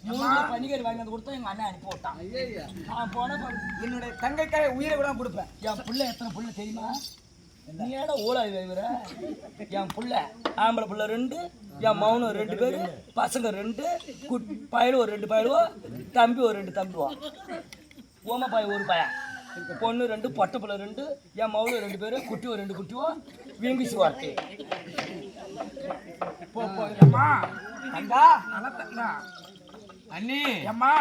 3 பனிக்கறி வாங்கி வந்து கொடுத்தா எங்க அண்ணன் அனுப்பி விட்டான். நான் போன என்னுடைய தங்கைக்காக உயிரை விட கொடுப்பேன். என் புள்ள எத்தனை புள்ள தெரியுமா? நீ ஏடா ஓலாய் வைவர? என் புள்ள ஆம்பளை புள்ள 2, என் மௌனம் 2 பேரு, பசங்க 2, பயலும் ஒரு 2 பயலுவோ, தம்பி ஒரு 2 தம்பிவோ, ஓம பாய் ஒரு பையன், பொண்ணு 2, பொட்டை புள்ள 2, என் மௌனம் 2 பேரு, குட்டி ஒரு 2 குட்டிவோ, வீங்கிச்சு வார்த்தை. அண்ணி அம்மா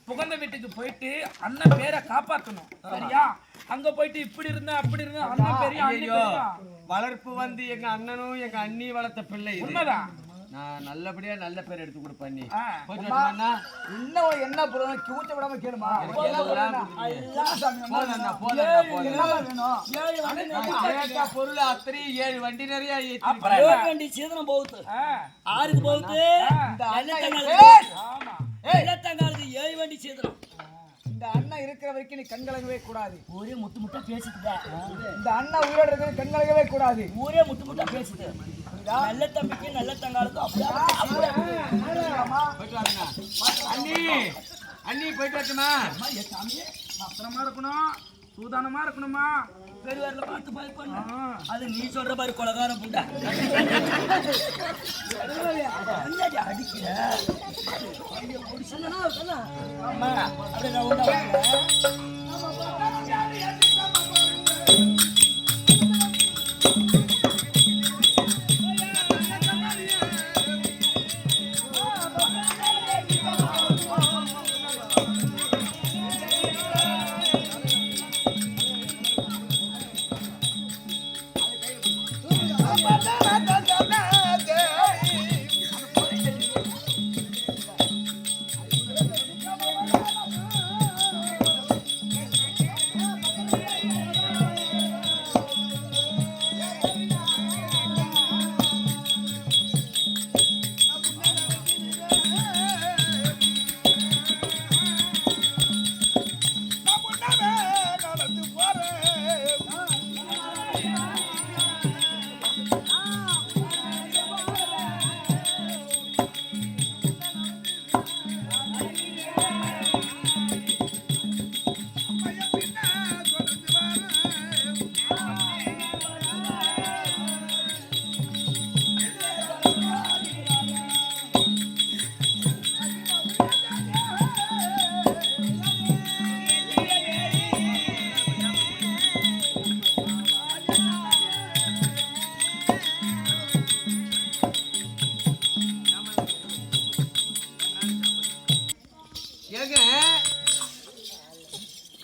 புகுந்த வீட்டுக்கு போயிட்டு அண்ணன் பேரை காப்பாத்தணும், சரியா? அங்க போயிட்டு இப்படி இருந்தா அப்படி இருந்தா அண்ணன் பெரிய வளர்ப்பு வந்து எங்க அண்ணனும் எங்க அண்ணி வளர்த்த பிள்ளை இது. உண்மைதான். நான் நல்லபடியா நல்ல பேர் எடுத்து கொடுப்பேன். நீ இன்னும் என்ன போறோம் கூச்ச விடாம கேளுமா? பொருள் அத்தனை 7 வண்டி நிறைய வண்டி சீதனம் போகுது, 6க்கு போகுது, வெள்ளத்தங்காலுக்கு 7 வண்டி சீதனம். இந்த அண்ணா இருக்கிற வரைக்கும் நீ கண்கலங்கவே கூடாது. ஒரே முட்டு முட்டா பேசிட்டு இந்த அண்ணா உயிரோட இருக்கிற கண்கலங்கவே கூடாது. ஒரே முட்டு முட்டா பேசிட்டு நல்ல தம்பிக்கு நல்ல தங்காலுக்கும் அண்ணி போயிட்டு வரட்டுமா? பத்திரமா இருக்கணும், சூதானமா இருக்கணுமா. பெருவாரில் பார்த்து பயப்படணும். அது நீ சொல்ற மாதிரி கொலகாரம் புண்டா அடிக்கிற அம்மா அப்படி நான் உண்டா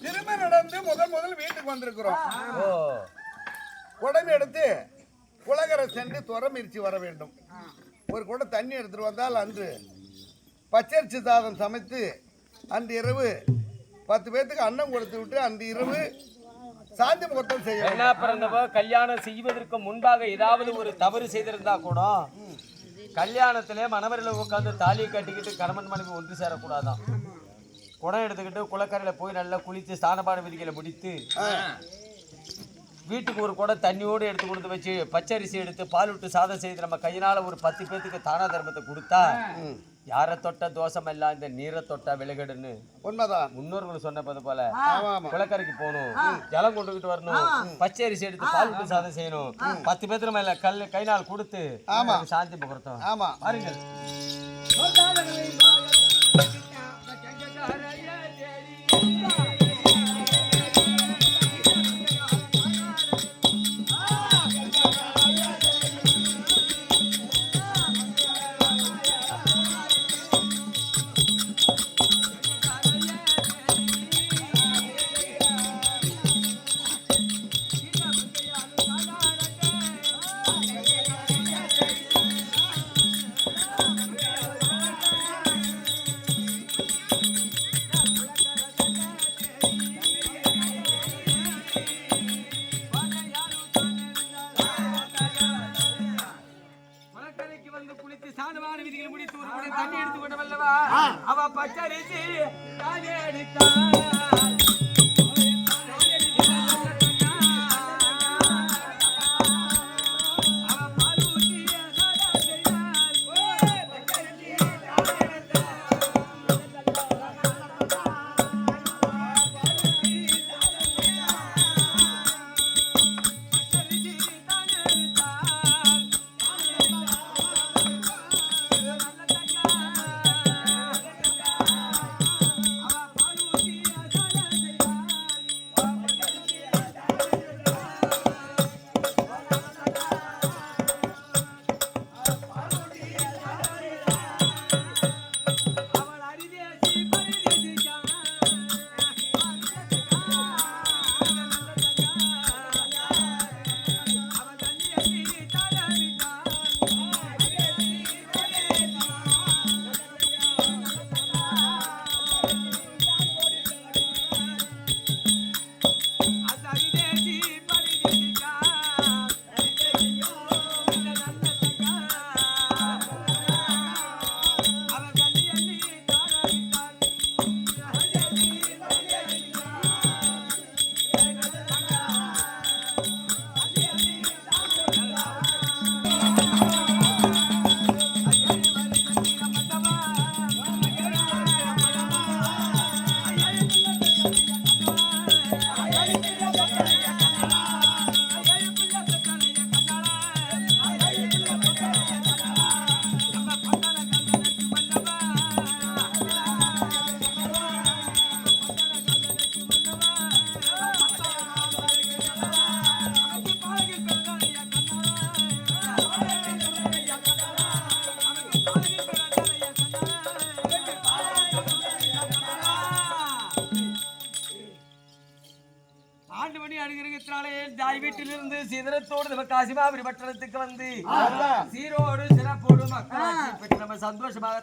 திரும்ப நடந்து முதல் வீட்டுக்கு வந்திருக்கிறோம். உடம்பு எடுத்து குளக்கரை சென்று துறமிரிச்சு வர வேண்டும். ஒரு குடம் தண்ணி எடுத்துட்டு வந்தால் அன்று பச்சரிசி சாதம் சமைத்து அன்று இரவு 10 பேர்த்துக்கு அன்னம் கொடுத்து விட்டு அன்று இரவு சாந்தி முகூர்த்தம் செய்ய என்ன பிறந்தவ கல்யாணம் செய்வதற்கு முன்பாக ஏதாவது ஒரு தவறு செய்திருந்தா கூட கல்யாணத்திலே மணவரையில உட்காந்து தாலியை கட்டிக்கிட்டு கணவன் மனைவி ஒன்று சேரக்கூடாதான். குடம் எடுத்துக்கிட்டு குளக்கரையில போய் நல்லா குளித்து ஸ்நானபான விதிகளை முடித்து வீட்டுக்கு ஒரு குடம் தண்ணியோடு எடுத்து கொடுத்து வச்சு பச்சரிசி எடுத்து பால் விட்டு சாதம் செய்து நம்ம கையினால ஒரு 10 பேத்துக்கு தானா தர்மத்தை கொடுத்தா யாரை தொட்ட தோஷம் எல்லாம் இந்த நீரை தொட்டா விலகடுன்னு உண்மைதான் முன்னோர்கள் சொன்னது போல குளக்கரைக்கு போகணும், ஜலம் கொண்டுகிட்டு வரணும், பச்சரிசி எடுத்து பால் விட்டு சாதம் செய்யணும், 10 பேத்துக்கு மேல கை நாள் கொடுத்து சாந்தி முகூர்த்தம். ஆமா பாருங்கள். அவ பச்சரிசி தானே எடுத்தாள். தாய் வீட்டிலிருந்து சிதறத்தோடு காசிமாபுரி பட்டணத்துக்கு வந்து சீரோடு சிறப்போடு மக்கள் நம்ம சந்தோஷமாக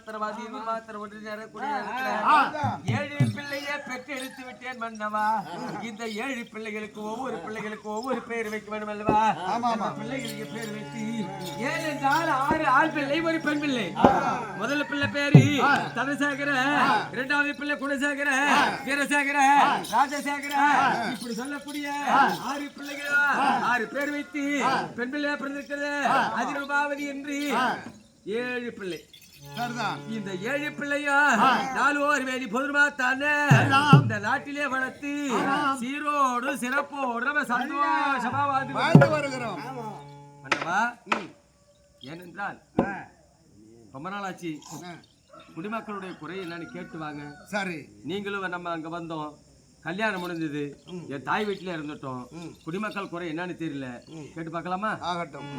ஏழு பிள்ளையே பெற்று எடுத்து விட்டேன் மன்னவா. இந்த 7 பிள்ளைகளுக்கு ஒவ்வொரு பேர் வைக்க வேண்டும் அல்லவா? பிள்ளைகளுக்கு பேர் வைத்து ஏனென்றால் 6 ஆண் பிள்ளை ஒரு பெண் பிள்ளை. முதல்ல பிள்ளை பேரு தனசேகர, 2வது பிள்ளை குணசேகர, வீரசேகர, ராஜசேகர, இப்படி சொல்லக்கூடிய 6 பிள்ளைகள் 6 பேர் வைத்து பெண் பிள்ளையா பிறந்திருக்கிறது அதிரூபாவதி என்று 7 பிள்ளை. இந்த 7 பிள்ளையா 4 வேலி பொதுமா தானே இந்த நாட்டிலே வளர்த்து சீரோடு சிறப்போடு நம்ம சந்தோஷமா வாழ்ந்து வருகிறோம். ஏனென்றால் ரொம்ப நாள் ஆச்சு, குடிமக்களுடைய குறை என்னன்னு கேட்டு வாங்க. சரி, நீங்களும் நம்ம அங்க வந்தோம், கல்யாணம் முடிஞ்சது, என் தாய் வீட்டில இருந்துட்டோம், குடிமக்கள் குறை என்னன்னு தெரியல, கேட்டு பார்க்கலாமா? ஆகட்டும்.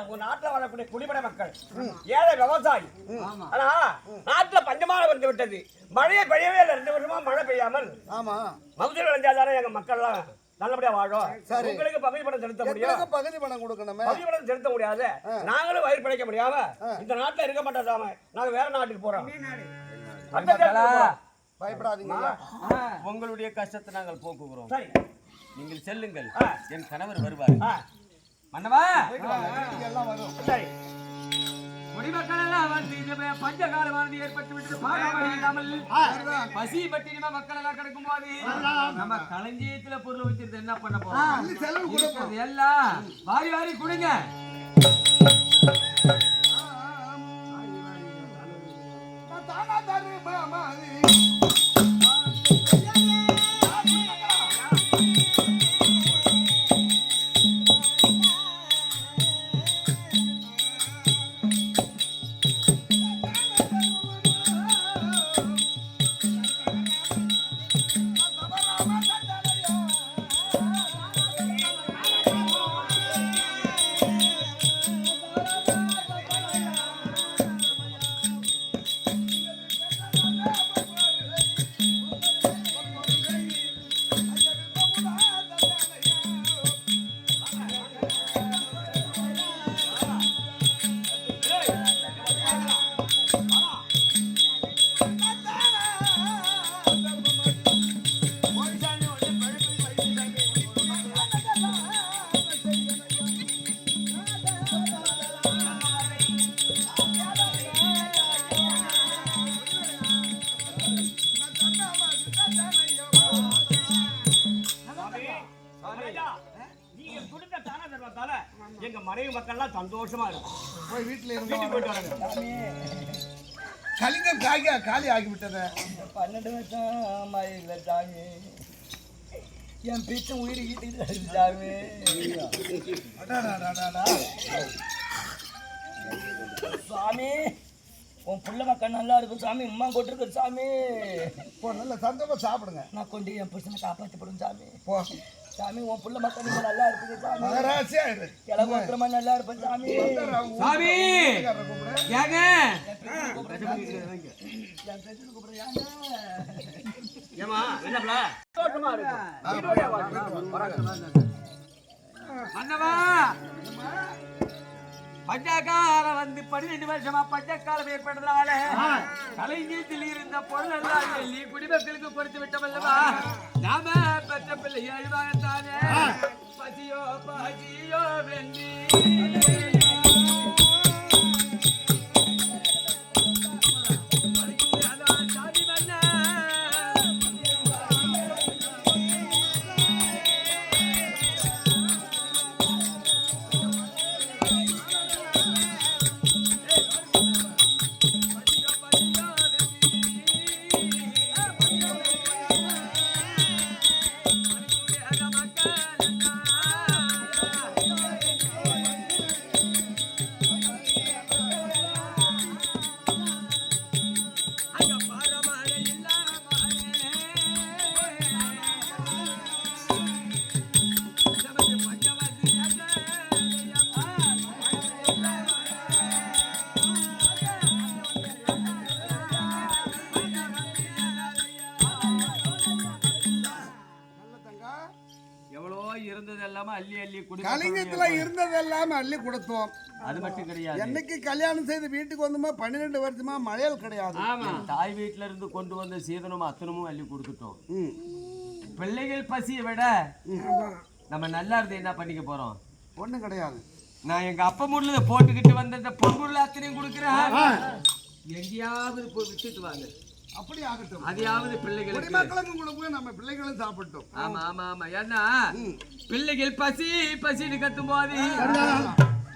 உங்க நாட்டுல வரக்கூடிய குடிமட மக்கள் ஏழை விவசாயி. ஆனா நாட்டுல பஞ்சமாக வந்து விட்டது. மழையே பெய்யவே இல்லை. 2 வருஷமா மழை பெய்யாமல். ஆமா, மகசூல் விளைஞ்சாதானே எங்க மக்கள் எல்லாம் நல்லபடியா வாழும். உங்களுக்கு பகுதி பணம் செலுத்த முடியும். பகுதி பணம் கொடுக்கணுமே. பகுதி பணம் செலுத்த முடியாது. நாங்களும் வயிறு பிழைக்க முடியாம இந்த நாட்டுல இருக்க மாட்டோம். நாங்க வேற நாட்டுக்கு போறோம். பயப்படாதீங்க. உங்களுடைய கஷ்டத்தை நாங்கள் போக்குகிறோம். சரி, நீங்கள் செல்லுங்கள். என் கணவர் வருவார். மன்னவா எல்லாம் வரும். சரி. குடிமக்கள் எல்லாம் வந்து பஞ்சகாலமானது ஏற்பட்டு விட்டு பாராமல் பசி பட்டினிமா மக்கள் எல்லாம் கிடைக்கும் போது நம்ம களஞ்சியத்துல பொருள் வச்சிருந்த என்ன பண்ண போறோம்? இருக்கிறது எல்லாம் வாரி வாரி கொடுங்க. எங்க மனைவி மக்கள் எல்லாம் சந்தோஷமா இருக்கும். போய் வீட்டுல வீட்டுக்கு போயிட்டு வராங்க. கலிங்கம் காலி ஆகிவிட்டது. 12 வருஷம் மழையில சாமி என் பிச்சை உயிரிக்கிட்டு சாமி. சாமி உன் புள்ள மக்கள் நல்லா இருக்கும் சாமி. அம்மா கொட்டிருக்கு சாமி. போ, நல்ல சந்தோஷமா சாப்பிடுங்க. நான் கொண்டு என் புருஷனை காப்பாற்றப்படும் சாமி. போ சாமி உன் புள்ள மக்கள் நீங்க நல்லா இருக்குது சாமி. மகராசியா இரு. கிளம்பு அப்புறமா நல்லா இருப்பேன் சாமி. சாமி ஏங்க ஏமா என்னப்ல சந்தோஷமா இருக்கு. மன்னவா பஞ்சகால வந்து 12 வருஷமா பஞ்சகாலம் ஏற்பட்டதுனால கலைஞத்தில் இருந்த பொருள் எல்லாம் சொல்லி குடிமக்களுக்கு கொடுத்து விட்டோமல்லவா? நாம பெற்ற பிள்ளை எழுவாகத்தானே பசியோ பசியோ வெந்தி கலிங்கத்துல இருந்ததெல்லாம் அள்ளி கொடுத்தோம். அது மட்டும் கிடையாது. என்னைக்கு கல்யாணம் செய்து வீட்டுக்கு வந்தோமா 12 வருஷமா மழையல் கிடையாது. தாய் வீட்டுல இருந்து கொண்டு வந்த சீதனமும் அத்தனமும் அள்ளி கொடுத்துட்டோம். பிள்ளைகள் பசியை விட நம்ம நல்லா இருந்து என்ன பண்ணிக்க போறோம்? ஒண்ணும் கிடையாது. நான் எங்க அப்பா முள்ள போட்டுக்கிட்டு வந்த இந்த பொருள் அத்தனையும் கொடுக்குறேன். எங்கேயாவது போய் விட்டுட்டு வாங்க. அப்படி ஆகட்டும். அதையாவது பிள்ளைகளுக்கு குடிமக்களுக்கும் கொடுப்போம், நம்ம பிள்ளைகளும் சாப்பிட்டோம். ஆமா ஆமா ஆமா. ஏன்னா பிள்ளைகள் பசி பசின்னு கத்தும் போது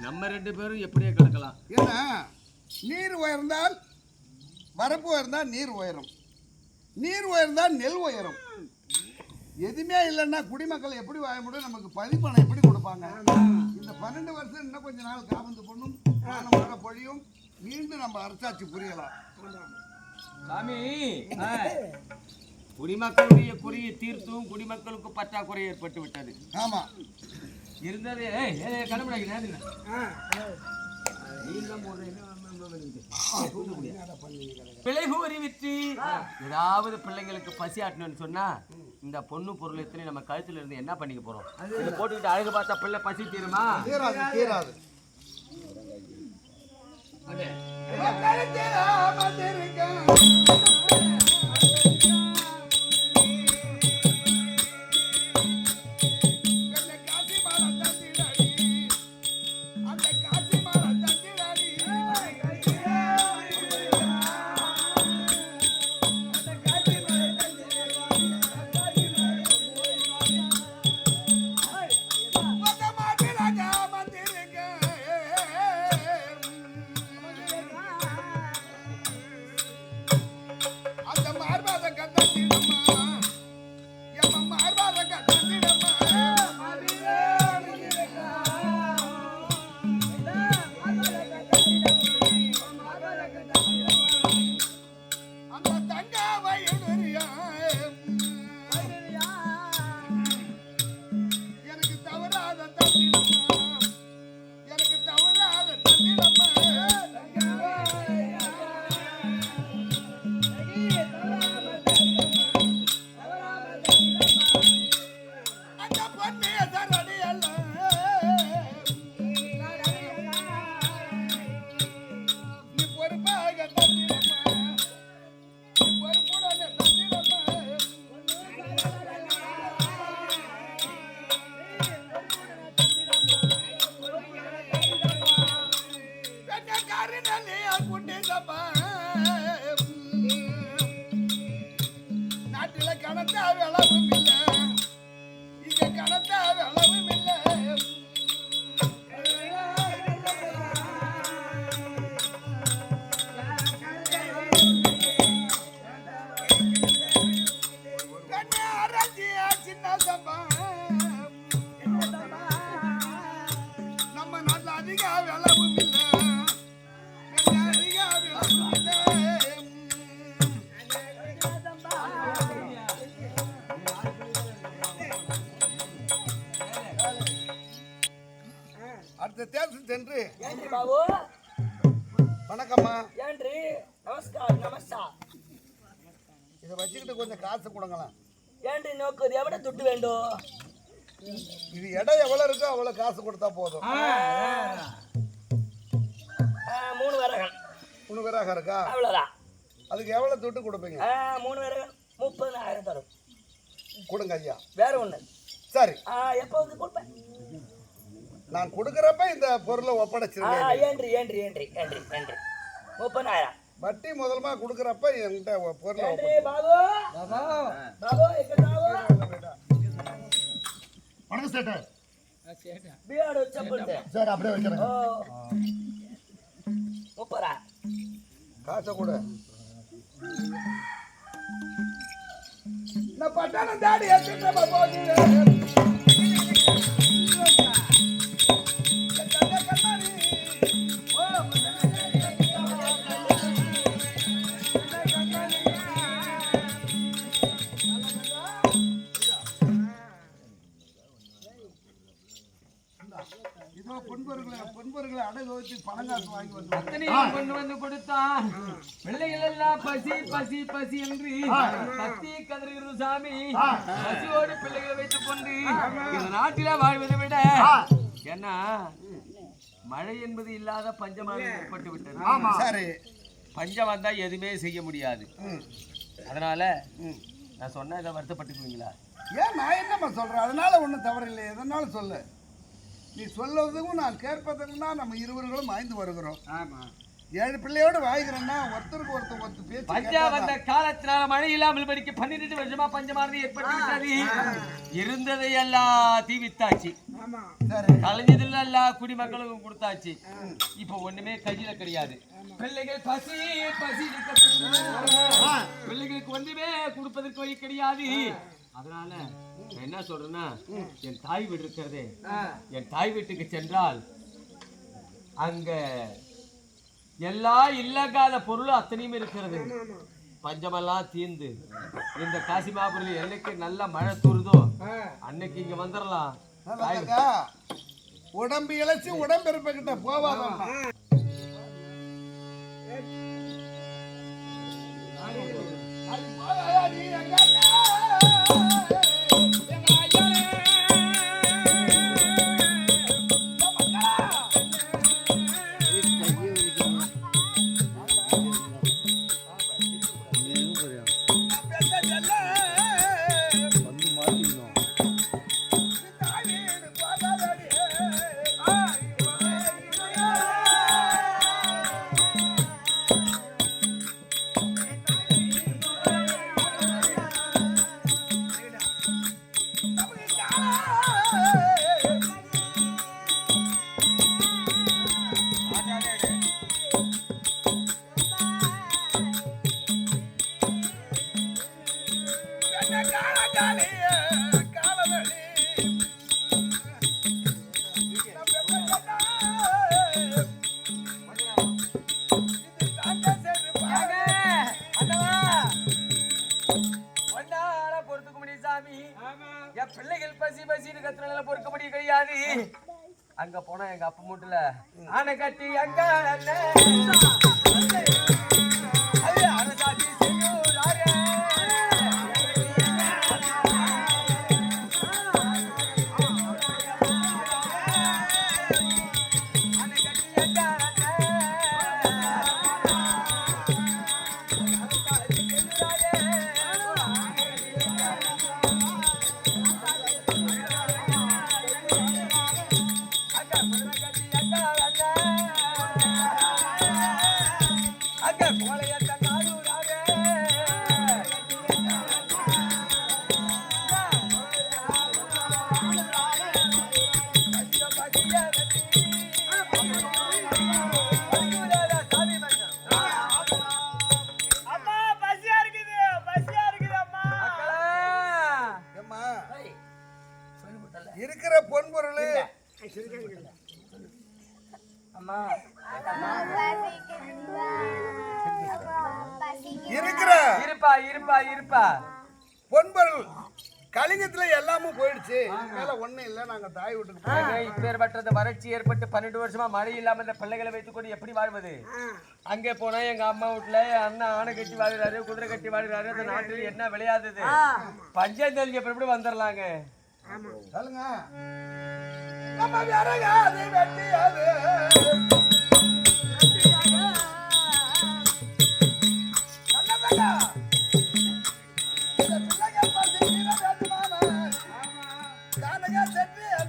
நம்ம 2 பேரும் எப்படியே கிடக்கலாம். ஏன்னா நீர் உயர்ந்தால் வரப்பு உயர்ந்தால் நீர் உயரும், நீர் உயர்ந்தால் நெல் உயரும். எதுவுமே இல்லைன்னா குடிமக்கள் எப்படி வாழ முடியும்? நமக்கு பதிப்பணம் எப்படி கொடுப்பாங்க? இந்த 12 வருஷம் இன்னும் கொஞ்ச நாள் காபந்து பொண்ணும் மழை பொழியும், மீண்டும் நம்ம அரசாட்சி புரியலாம். சாமி, குடிமக்களுடைய குறையை தீர்த்தும் குடிமக்களுக்கு பற்றாக்குறை ஏற்பட்டு விட்டது. ஆமா, இருந்தது கண்டுபிடிக்க பிழை கூறி விற்று ஏதாவது பிள்ளைங்களுக்கு பசி ஆட்டணும்னு சொன்னா இந்த பொண்ணு பொருள் எத்தனை நம்ம கழுத்துல இருந்து என்ன பண்ணிக்க போறோம்? இதை போட்டுக்கிட்டு அழகு பார்த்தா பிள்ளை பசி தீருமா? தீராது. நாட்டில கணத்த அளவும் இல்லை, இங்க கணத்த அளவும் இல்லை. சின்ன சம்பா நம்ம நாட்டில் அதிக அளவும் இல்லை, அதிக அளவும் இல்லை. அடுத்த தேர்தல் சென்று பாபு வணக்கம்மா. ஏன்றி நமஸ்கார் நமஸ்கார். இதை வச்சுக்கிட்டு கொஞ்சம் காசு கொடுங்களேன். ஏன்றி நோக்குது எவ்வளோ துட்டு வேண்டும்? இது இடம் எவ்வளோ இருக்கோ அவ்வளோ காசு கொடுத்தா போதும். 3 விறகன் 3 விறகு இருக்கா? அவ்வளோதான். அதுக்கு எவ்வளோ துட்டு கொடுப்பீங்க? 3 விறகன் 30,000 தரும். கொடுங்க ஐயா. வேற ஒன்று சரி, எப்போ வந்து கொடுப்பேன்? நான் கொடுக்குறப்ப இந்த பொருளை ஒப்படைச்சிருக்கேன். ஏன்றி ஏன்றி ஏன்றி ஏன்றி ஏன்றி 30,000. வட்டி முதலமா கொடுக்குறப்ப என்கிட்ட பொருளை ஏன்றி பாபு பாபு எக்கடாவோ வணக்கம் சேட்டர். பியாடு செப்பல்ட்டு சரி, அப்படியே வைக்கிறேன். 30,000 காசை கொடு. நான் பட்டாளம் தாடி எடுத்துட்டு போகிறேன். இதோ பொன்பொருகளை அடகு வச்சு பணம் காசு வாங்கி வந்து அத்தனையும் கொண்டு வந்து கொடுத்தான். பிள்ளைகள் எல்லாம் பசி பசி பசி என்று கத்தி கதறுகிறது சாமி. பசியோடு பிள்ளைகளை வைத்துக் கொண்டு இந்த நாட்டில வாழ்வதை விட, ஏன்னா மழை என்பது இல்லாத பஞ்சமாக ஏற்பட்டு விட்டது. சரி, பஞ்சம் வந்தா எதுவுமே செய்ய முடியாது. அதனால நான் சொன்ன இதை வருத்தப்பட்டுக்குவீங்களா? ஏன் நான் என்னம்மா சொல்றேன்? அதனால ஒன்றும் தவறு இல்லை, எதனாலும் சொல்லு. நீ சொல்லுவதுக்கும் நான் கேட்பதற்குன்னா நம்ம இருவர்களும் வாய்ந்து வருகிறோம். 7 பிள்ளையோடு வாய்கிறோம்னா ஒருத்தருக்கு ஒருத்தர் பேச்சு. பஞ்சம் வந்த காலத்தினால மழை இல்லாமல் படிக்க 12 வருஷமா பஞ்சமானது ஏற்பட்டு விட்டது. இருந்ததை எல்லாத்தையும் வித்தாச்சு, கலைஞ்சதுல எல்லா குடிமக்களுக்கும் கொடுத்தாச்சு. இப்ப ஒண்ணுமே கையில கிடையாது. பிள்ளைகள் பசி பசி பிள்ளைகளுக்கு ஒன்றுமே கொடுப்பதற்கு வழி கிடையாது. அதனால என்ன சொல்றேன்னா, என் தாய் வீடு இருக்கிறதே, என் தாய் வீட்டுக்கு சென்றால் அங்க எல்லா இல்லகாத பொருளும் அத்தனையும் இருக்கிறது. பஞ்சமெல்லாம் தீர்ந்து இந்த காசிமாபுரியில் என்னைக்கு நல்ல மழை தூருதோ அன்னைக்கு இங்க வந்துடலாம். நல்லதாக்கா. உடம்பு இழைச்சி உடம்பெருப்ப கிட்ட போவாதம்மா. என் பிள்ளைகள் பசி பசின்னு கத்துறதுல பொறுக்க முடிய கிடையாது. அங்க போனா எங்க அப்பா மூட்டுல ஆனை கட்டி அங்க இருக்கிற பொன்பொருள் இருக்கிற இருப்பா பொன்பொருள் கலிங்கத்துல எல்லாமும் போயிடுச்சு. மேல ஒண்ணும் இல்ல. நாங்க தாய் வீட்டுக்கு இப்பேற்பட்டது வறட்சி ஏற்பட்டு 12 வருஷமா மழை இல்லாம இந்த பிள்ளைகளை வைத்துக்கொண்டு எப்படி வாழ்வது? அங்கே போனா எங்க அம்மா வீட்டுல அண்ணன் ஆணை கட்டி வாழ்றாரு, குதிரை கட்டி வாழ்றாரு. அந்த நாட்டில் என்ன விளையாடுது? பஞ்சாயத்து எப்படி வந்துடலாங்க? சொல்லுங்க. நம்ம விறகாது வெட்டியாது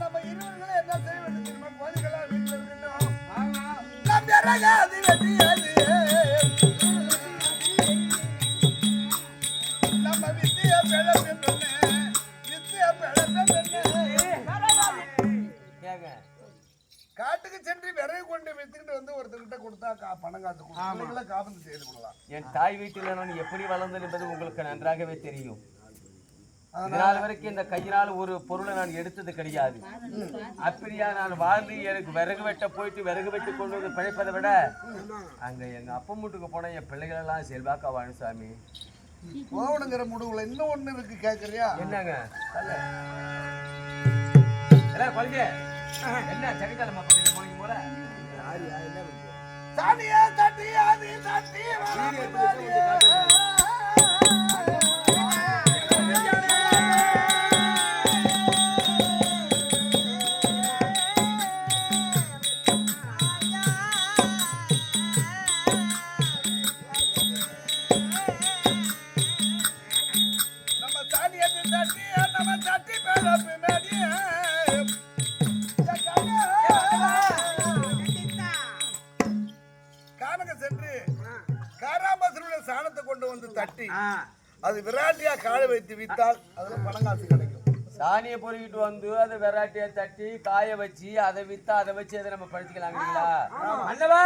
நம்ம இருவர்களும் என்ன செய்ய வேண்டும் தெரியுமா? கோழிகளா வீட்டுல இருக்கணும். நம்ம விறகாது வெட்டியாது நம்ம வித்திய பிழப்பு காட்டுக்கு சென்று விறகு கொண்டு வித்துக்கிட்டு வந்து ஒருத்தர்கிட்ட கொடுத்தா பணம் காசு கொடுத்தா காப்பந்து செய்து கொள்ளலாம். என் தாய் வீட்டில் நான் எப்படி வளர்ந்தது என்பது உங்களுக்கு நன்றாகவே தெரியும். இதனால் வரைக்கும் இந்த கையினால் ஒரு பொருளை நான் எடுத்தது கிடையாது. அப்படியா நான் வாழ்ந்து எனக்கு விறகு வெட்ட போயிட்டு விறகு வெட்டி கொண்டு வந்து பிழைப்பதை விட அங்க எங்க அப்பா வீட்டுக்கு போன என் பிள்ளைகள் எல்லாம் செல்வாக்கா வாழும் சாமி. போகணுங்கிற முடிவுல இன்னும் ஒண்ணு இருக்கு. கேக்குறியா? என்னங்க? குழந்தை என்ன சனிக்கிழமை பக்கத்துல போனீங்க போல சாணியா தட்டி ஆதி தட்டி நம்ம சாணியை தட்டி நம்ம தட்டி பேரப்பு மேடிய சாணத்தை கொண்டு வந்து தட்டி அது விராட்டியா காய வைத்து வித்தால் அதுல பணம் காசு கிடைக்கும். சாணியை பொறுக்கிட்டு வந்து அதை விராட்டியா தட்டி காய வச்சு அதை வித்தா அதை வச்சு அதை நம்ம படிச்சுக்கலாங்களா? அண்ணவா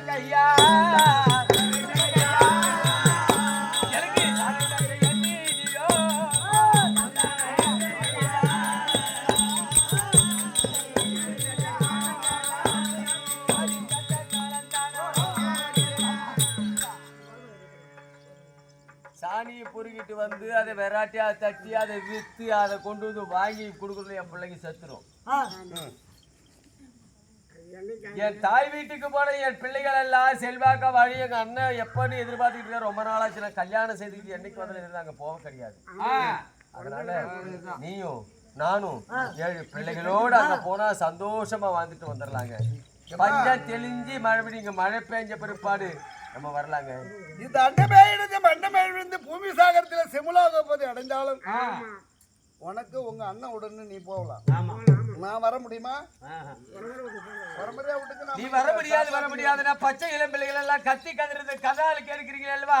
கையா சாணியை பொறுக்கிட்டு வந்து அதை வெராட்டியா தட்டி அதை வித்து அதை கொண்டு வந்து வாங்கி கொடுக்கறது என் பிள்ளைங்க செத்துரும். என் தாய் வீட்டுக்கு போன என் பிள்ளைகள் எல்லாம் செல்வாக்கா வாழி எங்க அண்ணன் எப்பன்னு எதிர்பார்த்துக்கிட்டு இருக்க ரொம்ப நாளாச்சு. நான் கல்யாணம் செய்துக்கிட்டு என்னைக்கு வந்து அங்க போக கிடையாது. அதனால நீயும் நானும் 7 பிள்ளைகளோடு அங்க போனா சந்தோஷமா வாழ்ந்துட்டு வந்துடலாங்க. பஞ்சம் தெளிஞ்சு மறுபடியும் இங்க மழை பெஞ்ச பிற்பாடு நம்ம வரலாங்க. இந்த அண்டமேயிருந்து பூமி சாகரத்துல செமுலாக போது அடைந்தாலும் உனக்கு உங்க அண்ணன் உடனே நீ போகலாம். நான் வர முடியுமா? நீ வர முடியாது. நான் பச்சை இளம் பிள்ளைகள் எல்லாம் கத்தி கதிர்ந்து கதால கேட்கிறீங்க அல்லவா?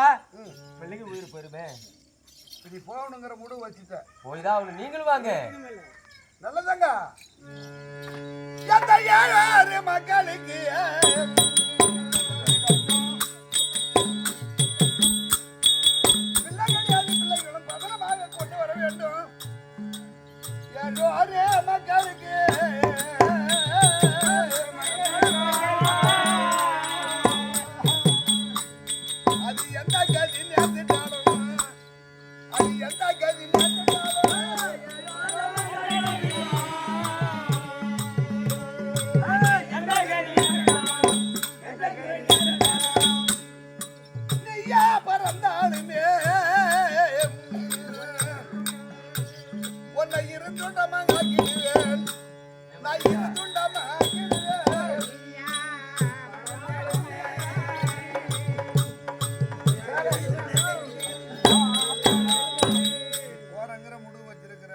பிள்ளைங்க உயிர் போயிருமே. நீ போகணுங்கிற முடிவு வச்சுட்ட. போய்தான் அவனு நீங்களும் வாங்க. நல்லதாங்க. எந்த 7 மக்களுக்கு பிள்ளைகளும் பதனமாக கொண்டு வர வேண்டும். 7 மக்களுக்கு அது எந்த கதி நேர்ந்துட்டாலும் அது எந்த கதி நெய்யா பறந்தாலுமே உன்னை இருந்துண்டமாக்கிடுவேன். நான் இருந்துண்டமாக்கிடுவேன். போறங்கிற முடிவு வச்சிருக்கிற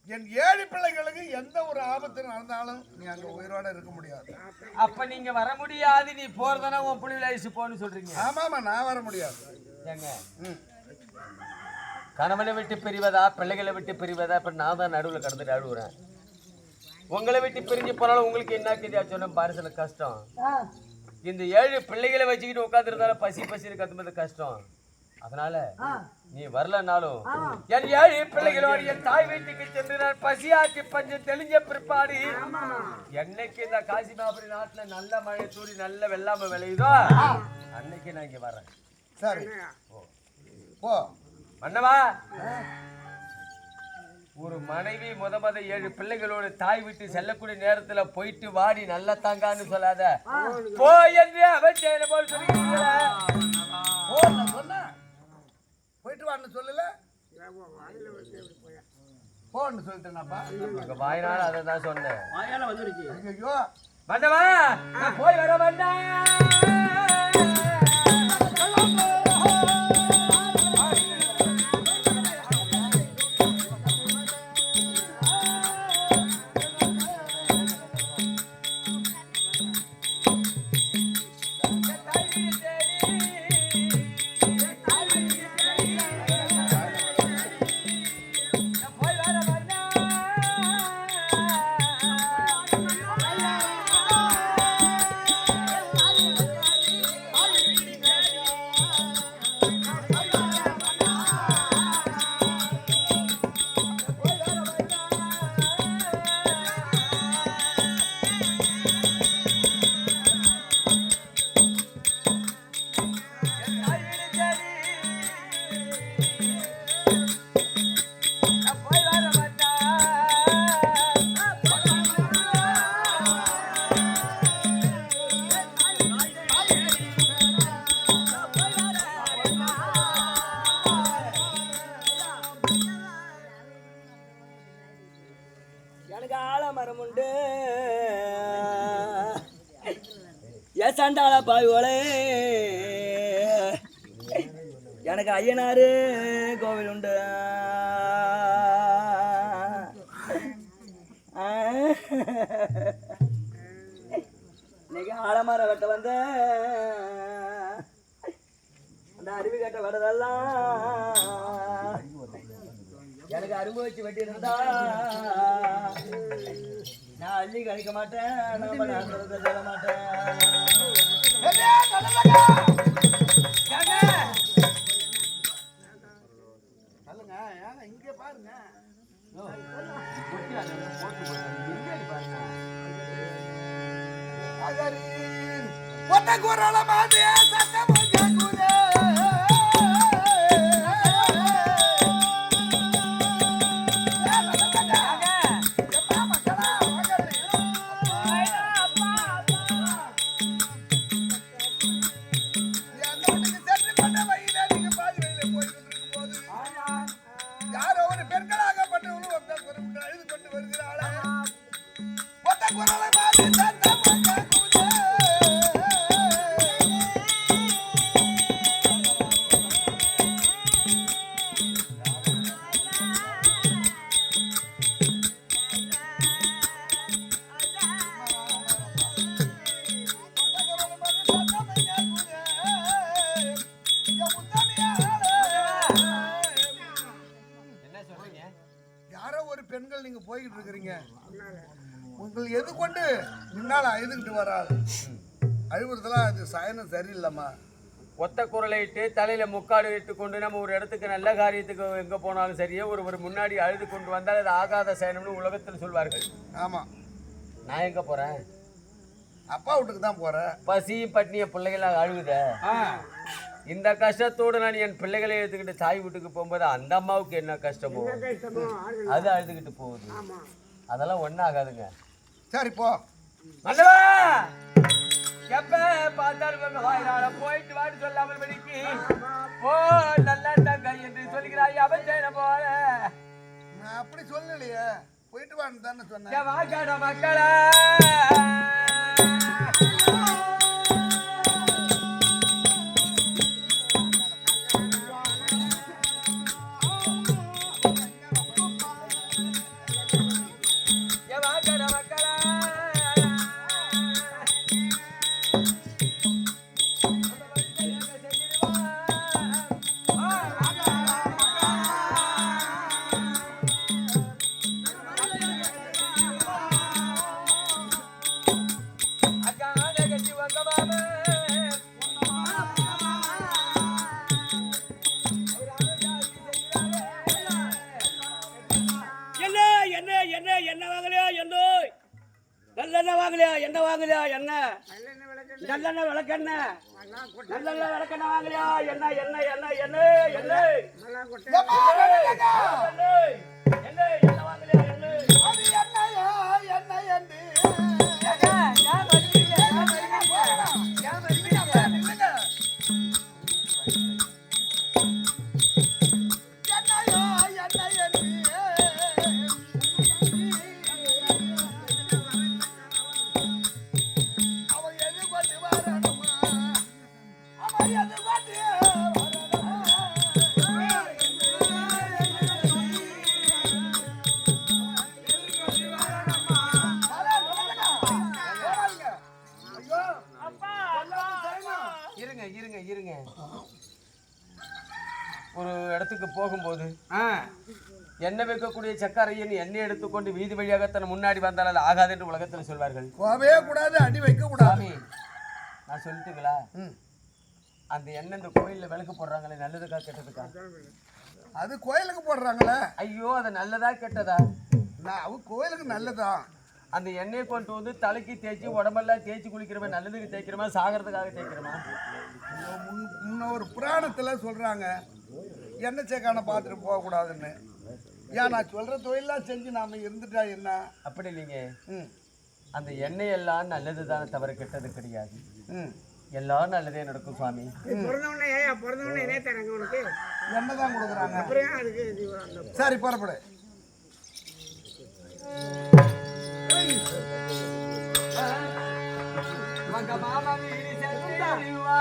என் 7 பிள்ளைகளுக்கு எந்த ஒரு ஆபத்து நடந்தாலும் நீ அங்க உயிரோட இருக்க முடியாது. அப்ப நீங்க வர முடியாது. நீ போறதுனா உன் புள்ளி வயசு போன்னு சொல்றீங்க. ஆமாமா, நான் வர முடியாது. ஏங்க கணவனை விட்டு பிரிவதா பிள்ளைகளை விட்டு பிரிவதா? இப்ப நான் தான் நடுவில் கடந்துட்டு அழுகுறேன். உங்களை விட்டு பிரிஞ்சு போனாலும் உங்களுக்கு என்ன கேதியா சொன்ன பாரிசல கஷ்டம். இந்த 7 பிள்ளைகளை வச்சுக்கிட்டு உட்காந்துருந்தாலும் பசி கத்துறது கஷ்டம். அதனால நீ வரலனாலும் என் 7 பிள்ளைகளோடு என் தாய் வீட்டுக்கு சென்று நான் பசியாற்றி பஞ்சம் தெளிஞ்ச பிற்பாடு என்னைக்கு இந்த காசிமாபுரி நாட்டுல நல்ல மழை தூரி நல்ல வெள்ளாமை விளையுதோ அன்னைக்கு நான் இங்க வரேன். சரி போ மன்னவா. ஒரு மனைவி முத 7 பிள்ளைகளோடு தாய் விட்டு செல்லக்கூடிய நேரத்துல போயிட்டு வாடி நல்ல தாங்கான்னு சொல்லாத. போய் என்று அவன் போல் சொல்லிக்கிறீங்களா? போயிட்டு வான்னு சொல்லல, போன்னு சொல்லிட்டேனாப்பா. உங்க வாயினால அதை தான் சொன்னேன். ஐயோ மன்னவா, நான் போய் வர வந்தேன். எனக்கு ஆலமரம் உண்டு ஏசாண்டாள பாய்வோலே. எனக்கு ஐயனாரு கோவில் உண்டு. இன்னைக்கு ஆலமரம் வெட்ட வந்த அந்த அருவி கட்ட வரதெல்லாம் எனக்கு அரும்பு வச்சு வெட்டி இருந்தா நான் அள்ளி கழிக்க மாட்டேன். நம்ம சொல்ல மாட்டேன். இங்க பாருங்க, ஒத்த குரல மாதிரி சத்தம் கேக்குதே. யாரோ ஒரு பெண்கள் நீங்க போய்கிட்டு இருக்கிறீங்க, உங்களுக்கு எது கொண்டு முன்னால அழுதுகிட்டு வராள்? அழுகுறதுலாம் அது சயனம் சரியில்லைம்மா. ஒத்த குரலை இட்டு தலையில முக்காடு இட்டு கொண்டு நம்ம ஒரு இடத்துக்கு நல்ல காரியத்துக்கு எங்க போனாலும் சரியே ஒரு முன்னாடி அழுது கொண்டு வந்தால் அது ஆகாத சயனம்னு உலகத்தில் சொல்வார்கள். ஆமா, நான் எங்க போறேன்? அப்பா வீட்டுக்கு தான் போறேன். பசி பட்னிய பிள்ளைகளாக அழுகுத. இந்த கஷ்டத்தோடு நான் என் பிள்ளைகளை எடுத்துக்கிட்டு தாய் வீட்டுக்கு போகும்போது அந்த அம்மாவுக்கு என்ன கஷ்டமோ அது அழுதுகிட்டு போகுது. அதெல்லாம் ஒன்றும் ஆகாதுங்க. சரி போ. மல்லவா, எப்ப பார்த்தாலும் போயிட்டு வாட்டு சொல்லாமல் படிக்கு ஓ நல்லா தங்க என்று சொல்கிறாய். அவன் போல நான் அப்படி சொல்லலையே, போயிட்டு வான்னு தானே சொன்னேன். வாக்காட மக்களா நல்லெண்ணெய் விளக்கெண்ணெய் நல்லெண்ணெய் விளக்கெண்ணெய் வாங்கலையா? என்ன என்ன என்ன என்ன என்ன என்ன வாங்கலையா? இருங்க. ஒரு இடத்துக்கு போகும்போது எண்ணெய் வைக்கக்கூடிய சக்கரையின் எண்ணெய் எடுத்துக்கொண்டு வீதி வழியாக தன் முன்னாடி வந்தால் அது ஆகாது என்று உலகத்தில் சொல்வார்கள். போகவே கூடாது, அடி வைக்க கூடாது. நான் சொல்லிட்டுங்களா? அந்த எண்ணெய் இந்த கோயிலில் விளக்கு போடுறாங்களே, நல்லதுக்கா கெட்டதுக்கா? அது கோயிலுக்கு போடுறாங்களே. ஐயோ, அது நல்லதா கெட்டதா? அவ கோயிலுக்கு நல்லதான். அந்த எண்ணெயை கொண்டு வந்து தலைக்கு தேய்ச்சி உடம்பெல்லாம் தேய்ச்சி குளிக்கிறோமா? நல்லதுக்கு தேய்க்கிறோமா சாகிறதுக்காக தேய்க்கிறோமா? முன்ன ஒரு புராணத்துல சொல்றாங்க எண்ணெய் சேக்கான பார்த்துட்டு போகக்கூடாதுன்னு. ஏன் நான் சொல்ற தொழிலாம் செஞ்சு நாம இருந்துட்டா என்ன? அப்படி இல்லைங்க. அந்த எண்ணெய் எல்லாம் நல்லது தானே, தவிர கெட்டது கிடையாது. எல்லாம் நல்லதே நடக்கும் சுவாமி. எண்ணெய் தான் கொடுக்குறாங்க. சரி புறப்படு. மாமா வீடு செல்லுவா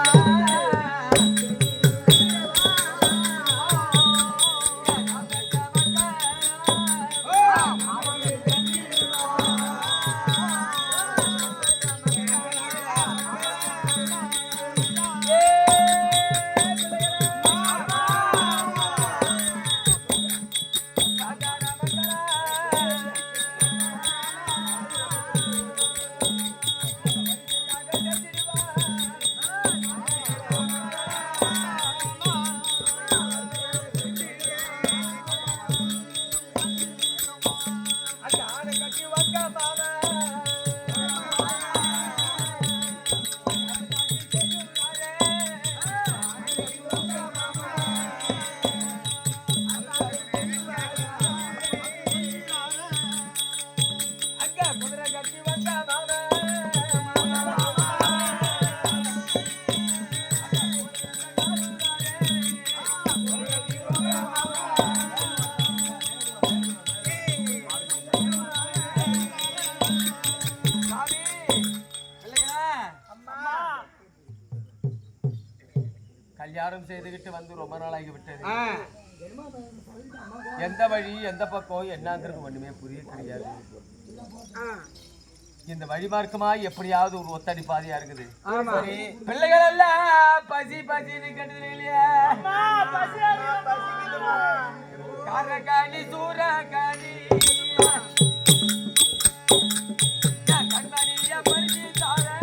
கல்யாணம் செய்துகிட்டு வந்து ரொம்ப நாளாகி விட்டது. எந்த வழி எந்த பக்கம் என்னங்கிறது ஒண்ணுமே புரிய கிடையாது. இந்த வழிமார்க்கமா எப்படியாவது ஒரு ஒத்தடி பாதையா இருக்குது. சரி, பிள்ளைகள் எல்லாம் பசி பசின்னு கட்டுறீங்களா? காரக்காணி சூரக்காணி கண்மணிய பறிச்சு தாரேன்.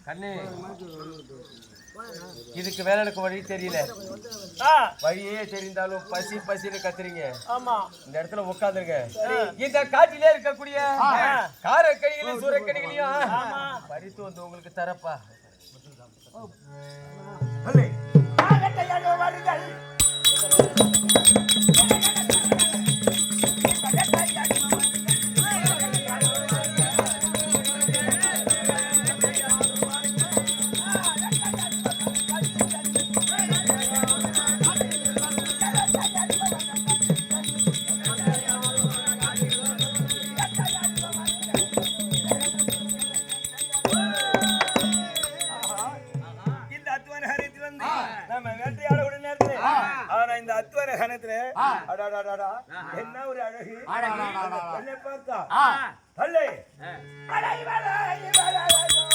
கண்ணு, இதுக்கு வேற எனக்கு வழி தெரியல. வழியே தெரிந்தாலும் பசி பசின்னு கத்துறீங்க. இந்த இடத்துல உட்காந்துருங்க. இந்த காட்டிலே இருக்கக்கூடிய காரக்கடிகளையும் சூரக்கடிகளையும் பறித்து வந்து உங்களுக்கு தரப்பா. என்ன ஒரு அழகு பார்த்தா